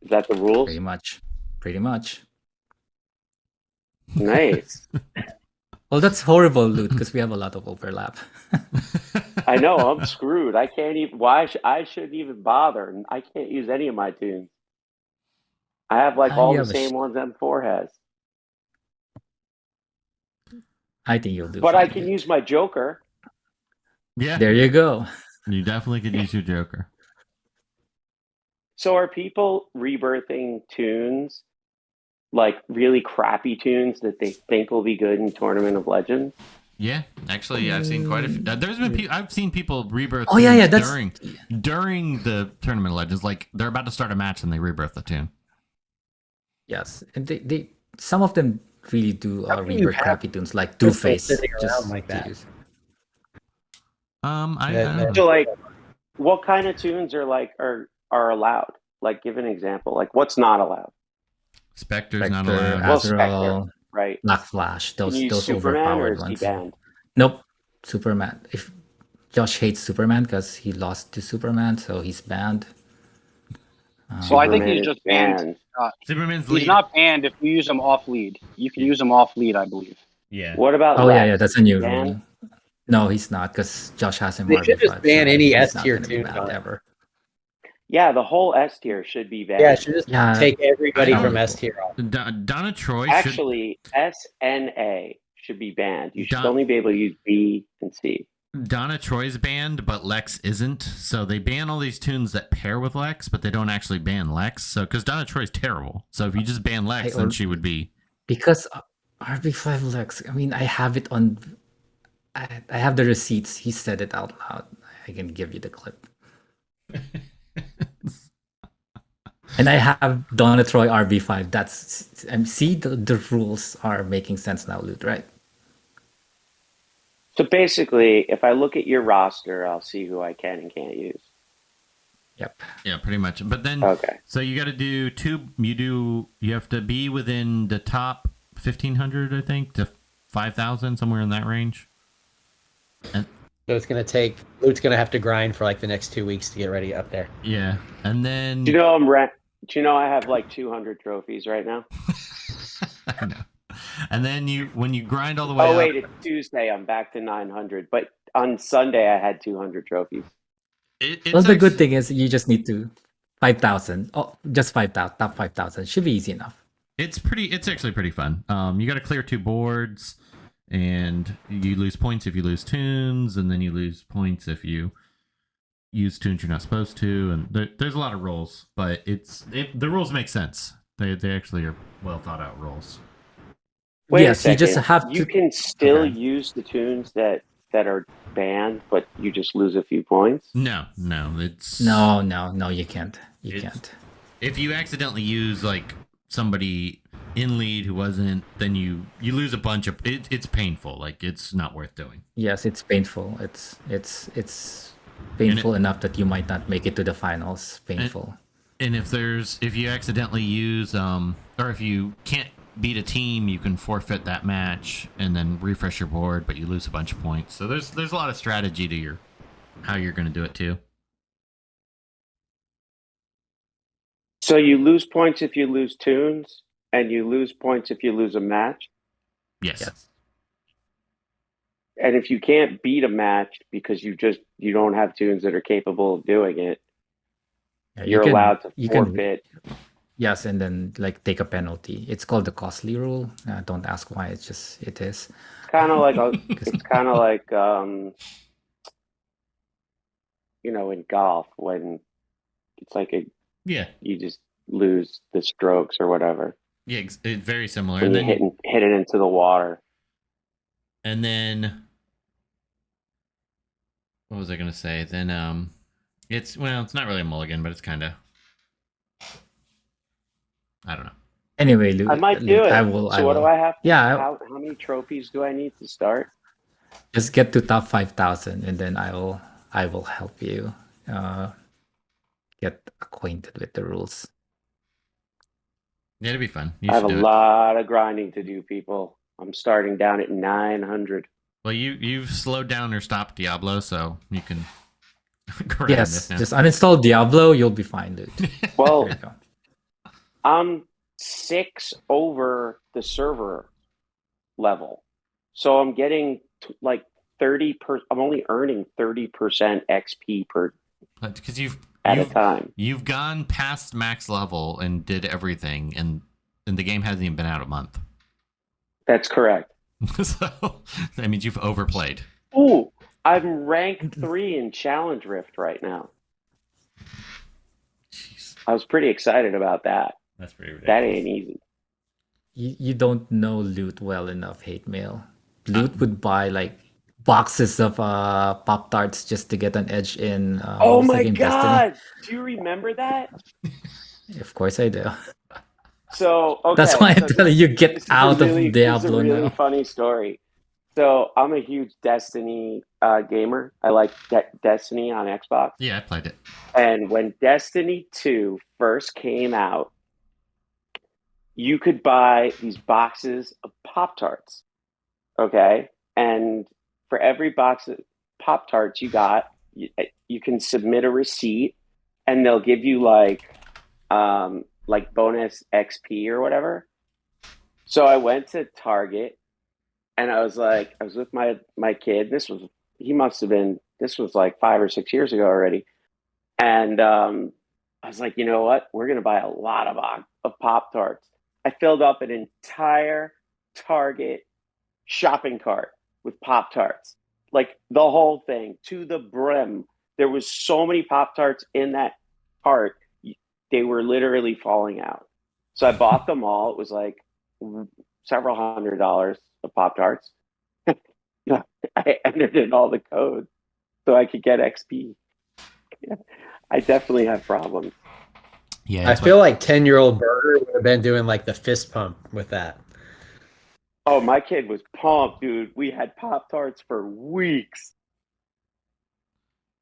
D: Is that the rules?
C: Pretty much.
D: Nice.
C: Well, that's horrible, Loot, because we have a lot of overlap.
D: I know, I'm screwed. I can't even. I shouldn't even bother. I can't use any of my tunes. I have like all the same ones M4 has.
C: I think you'll do.
D: But I can use my Joker.
B: Yeah.
C: There you go.
B: You definitely could use your Joker.
D: So are people rebirthing tunes, like really crappy tunes that they think will be good in Tournament of Legends?
B: Yeah, actually, I've seen quite a few. I've seen people rebirth.
C: Oh yeah, that's
B: during the Tournament of Legends. Like they're about to start a match and they rebirth the tune.
C: Yes, and they some of them really do rebirth crappy tunes like Two-Face.
G: Just like that.
D: So like, what kind of tunes are allowed? Like, give an example. Like, what's not allowed?
B: Spectre's not allowed.
D: Well, Spectre, right?
C: Black Flash. Those
D: Superman,
C: overpowered
D: or is
C: ones.
D: he banned?
C: Nope, Superman. If Josh hates Superman because he lost to Superman, so he's banned.
F: So I think he's just banned.
B: Superman's lead.
F: He's not banned if you use him off lead. You can use him off lead, I believe.
B: Yeah.
D: What about?
C: Oh
D: Lex?
C: yeah, that's a new rule. No, he's not because Josh has him.
G: They should just ban any S tier
C: tune
G: ever.
D: Yeah, the whole S tier should be banned.
G: Yeah, it should just take everybody from S tier off.
B: Donna Troy.
D: Actually, SNA should be banned. You should only be able to use B and C.
B: Donna Troy's banned, but Lex isn't. So they ban all these tunes that pair with Lex, but they don't actually ban Lex. So because Donna Troy's terrible. So if you just ban Lex, then she would be.
C: Because RB5 Lex. I mean, I have it on. I have the receipts. He said it out loud. I can give you the clip. And I have Donna Troy RB5. That's see the rules are making sense now, Loot, right?
D: So basically, if I look at your roster, I'll see who I can and can't use.
C: Yep.
B: Yeah, pretty much. But then, so you got to do two. You have to be within the top 1,500, I think, to 5,000, somewhere in that range. And
G: so it's gonna take. Loot's gonna have to grind for like the next 2 weeks to get ready up there.
B: Yeah, and then.
D: Do you know I have like 200 trophies right now?
B: I know. And then when you grind all the way up...
D: Oh, wait, it's Tuesday. I'm back to 900. But on Sunday, I had 200 trophies.
C: The good thing is you just need to 5,000. Oh, just 5,000. Top 5,000. Should be easy enough.
B: It's actually pretty fun. You got to clear 2 boards, and you lose points if you lose tunes, and then you lose points if you use tunes you're not supposed to. And there's a lot of rules, but the rules make sense. They actually are well thought out rules.
D: Wait
C: yes,
D: a second.
C: you just have to.
D: You can still use the tunes that are banned, but you just lose a few points.
B: No, it's
C: no. You can't. You can't.
B: If you accidentally use like somebody in lead who wasn't, then you lose a bunch of. It's painful. Like it's not worth doing.
C: Yes, it's painful. It's Painful enough that you might not make it to the finals. Painful.
B: And if you accidentally use or if you can't beat a team, you can forfeit that match and then refresh your board, but you lose a bunch of points. So there's a lot of strategy to how you're going to do it too.
D: So you lose points if you lose tunes, and you lose points if you lose a match.
B: Yes.
D: And if you can't beat a match because you don't have tunes that are capable of doing it, you're allowed to forfeit.
C: Yes, and then like take a penalty. It's called the costly rule. Don't ask why. It is.
D: It's kind of like in golf when it's like you just lose the strokes or whatever.
B: Yeah, it's very similar.
D: When
B: and
D: you
B: then
D: hit it into the water.
B: And then what was I gonna say? Then it's not really a mulligan, but it's kind of, I don't know.
C: Anyway, Luke,
D: I might do it. What do I have?
C: Yeah.
D: How many trophies do I need to start?
C: Just get to top 5,000, and then I will help you get acquainted with the rules.
B: Yeah, it'll be fun.
D: I have a lot of grinding to do, people. I'm starting down at 900.
B: Well, you've slowed down or stopped Diablo, so you can.
C: Yes, just uninstall Diablo. You'll be fine, dude.
D: Well, I'm 6 over the server level, so I'm getting like 30 I'm only earning 30% XP per.
B: Because
D: at a time.
B: You've gone past max level and did everything, and the game hasn't even been out a month.
D: That's correct.
B: So that means you've overplayed.
D: Ooh, I'm rank 3 in Challenge Rift right now.
B: Jeez.
D: I was pretty excited about that.
B: That's pretty ridiculous.
D: That ain't easy.
C: You don't know Loot well enough, Hate Mail. Loot would buy like boxes of Pop-Tarts just to get an edge in
D: oh my god!
C: Destiny.
D: Do you remember that?
C: Of course I do.
D: So okay,
C: that's why I'm telling you, get out of Diablo
D: now. It's a really
C: now.
D: funny story. So I'm a huge Destiny gamer. I like Destiny on Xbox.
B: Yeah, I played it.
D: And when Destiny 2 first came out, you could buy these boxes of Pop-Tarts. Okay? And for every box of Pop-Tarts you got, you can submit a receipt, and they'll give you like bonus XP or whatever. So I went to Target, and I was with my kid. This was like 5 or 6 years ago already. And I was like, you know what? We're going to buy a lot of Pop-Tarts. I filled up an entire Target shopping cart with Pop-Tarts. Like the whole thing to the brim. There was so many Pop-Tarts in that cart. They were literally falling out. So I bought them all. It was like several $100s of Pop-Tarts. I entered in all the codes so I could get XP. I definitely have problems.
G: Yeah, I feel like 10-year-old Burger would have been doing like the fist pump with that.
D: Oh, my kid was pumped, dude. We had Pop-Tarts for weeks.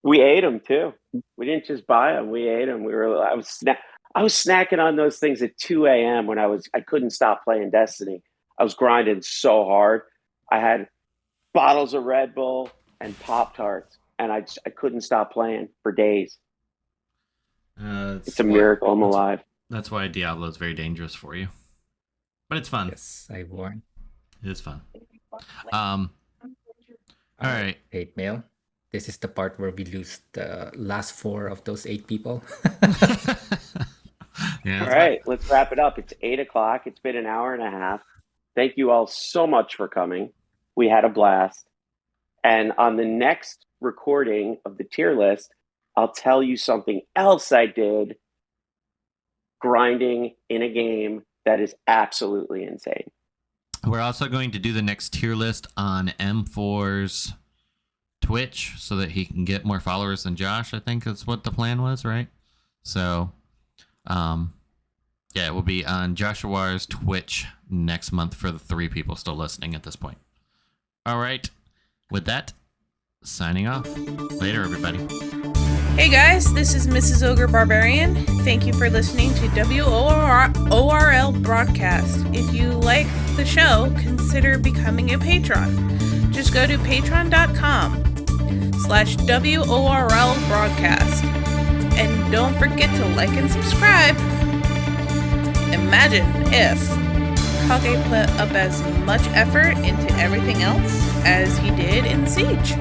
D: We ate them too. We didn't just buy them. We ate them. I was snacking on those things at 2 a.m. when I couldn't stop playing Destiny. I was grinding so hard. I had bottles of Red Bull and Pop-Tarts, and I couldn't stop playing for days. It's a miracle I'm alive.
B: That's why Diablo is very dangerous for you. But it's fun.
C: Yes, I warn.
B: It is fun. All right.
C: Hate Mail. This is the part where we lose the last 4 of those 8 people.
D: All right, let's wrap it up. It's 8 o'clock. It's been an hour and a half. Thank you all so much for coming. We had a blast. And on the next recording of the tier list, I'll tell you something else I did grinding in a game that is absolutely insane.
B: We're also going to do the next tier list on M4's Twitch so that he can get more followers than Josh. I think that's what the plan was, right? So, yeah, it will be on Joshua's Twitch next month for the 3 people still listening at this point. All right. With that, signing off. Later, everybody.
H: Hey guys, this is Mrs. Ogre Barbarian. Thank you for listening to WROL broadcast. If you like the show, consider becoming a patron. Just go to patreon.com/WORL broadcast. And don't forget to like and subscribe. Imagine if Kage put up as much effort into everything else as he did in Siege.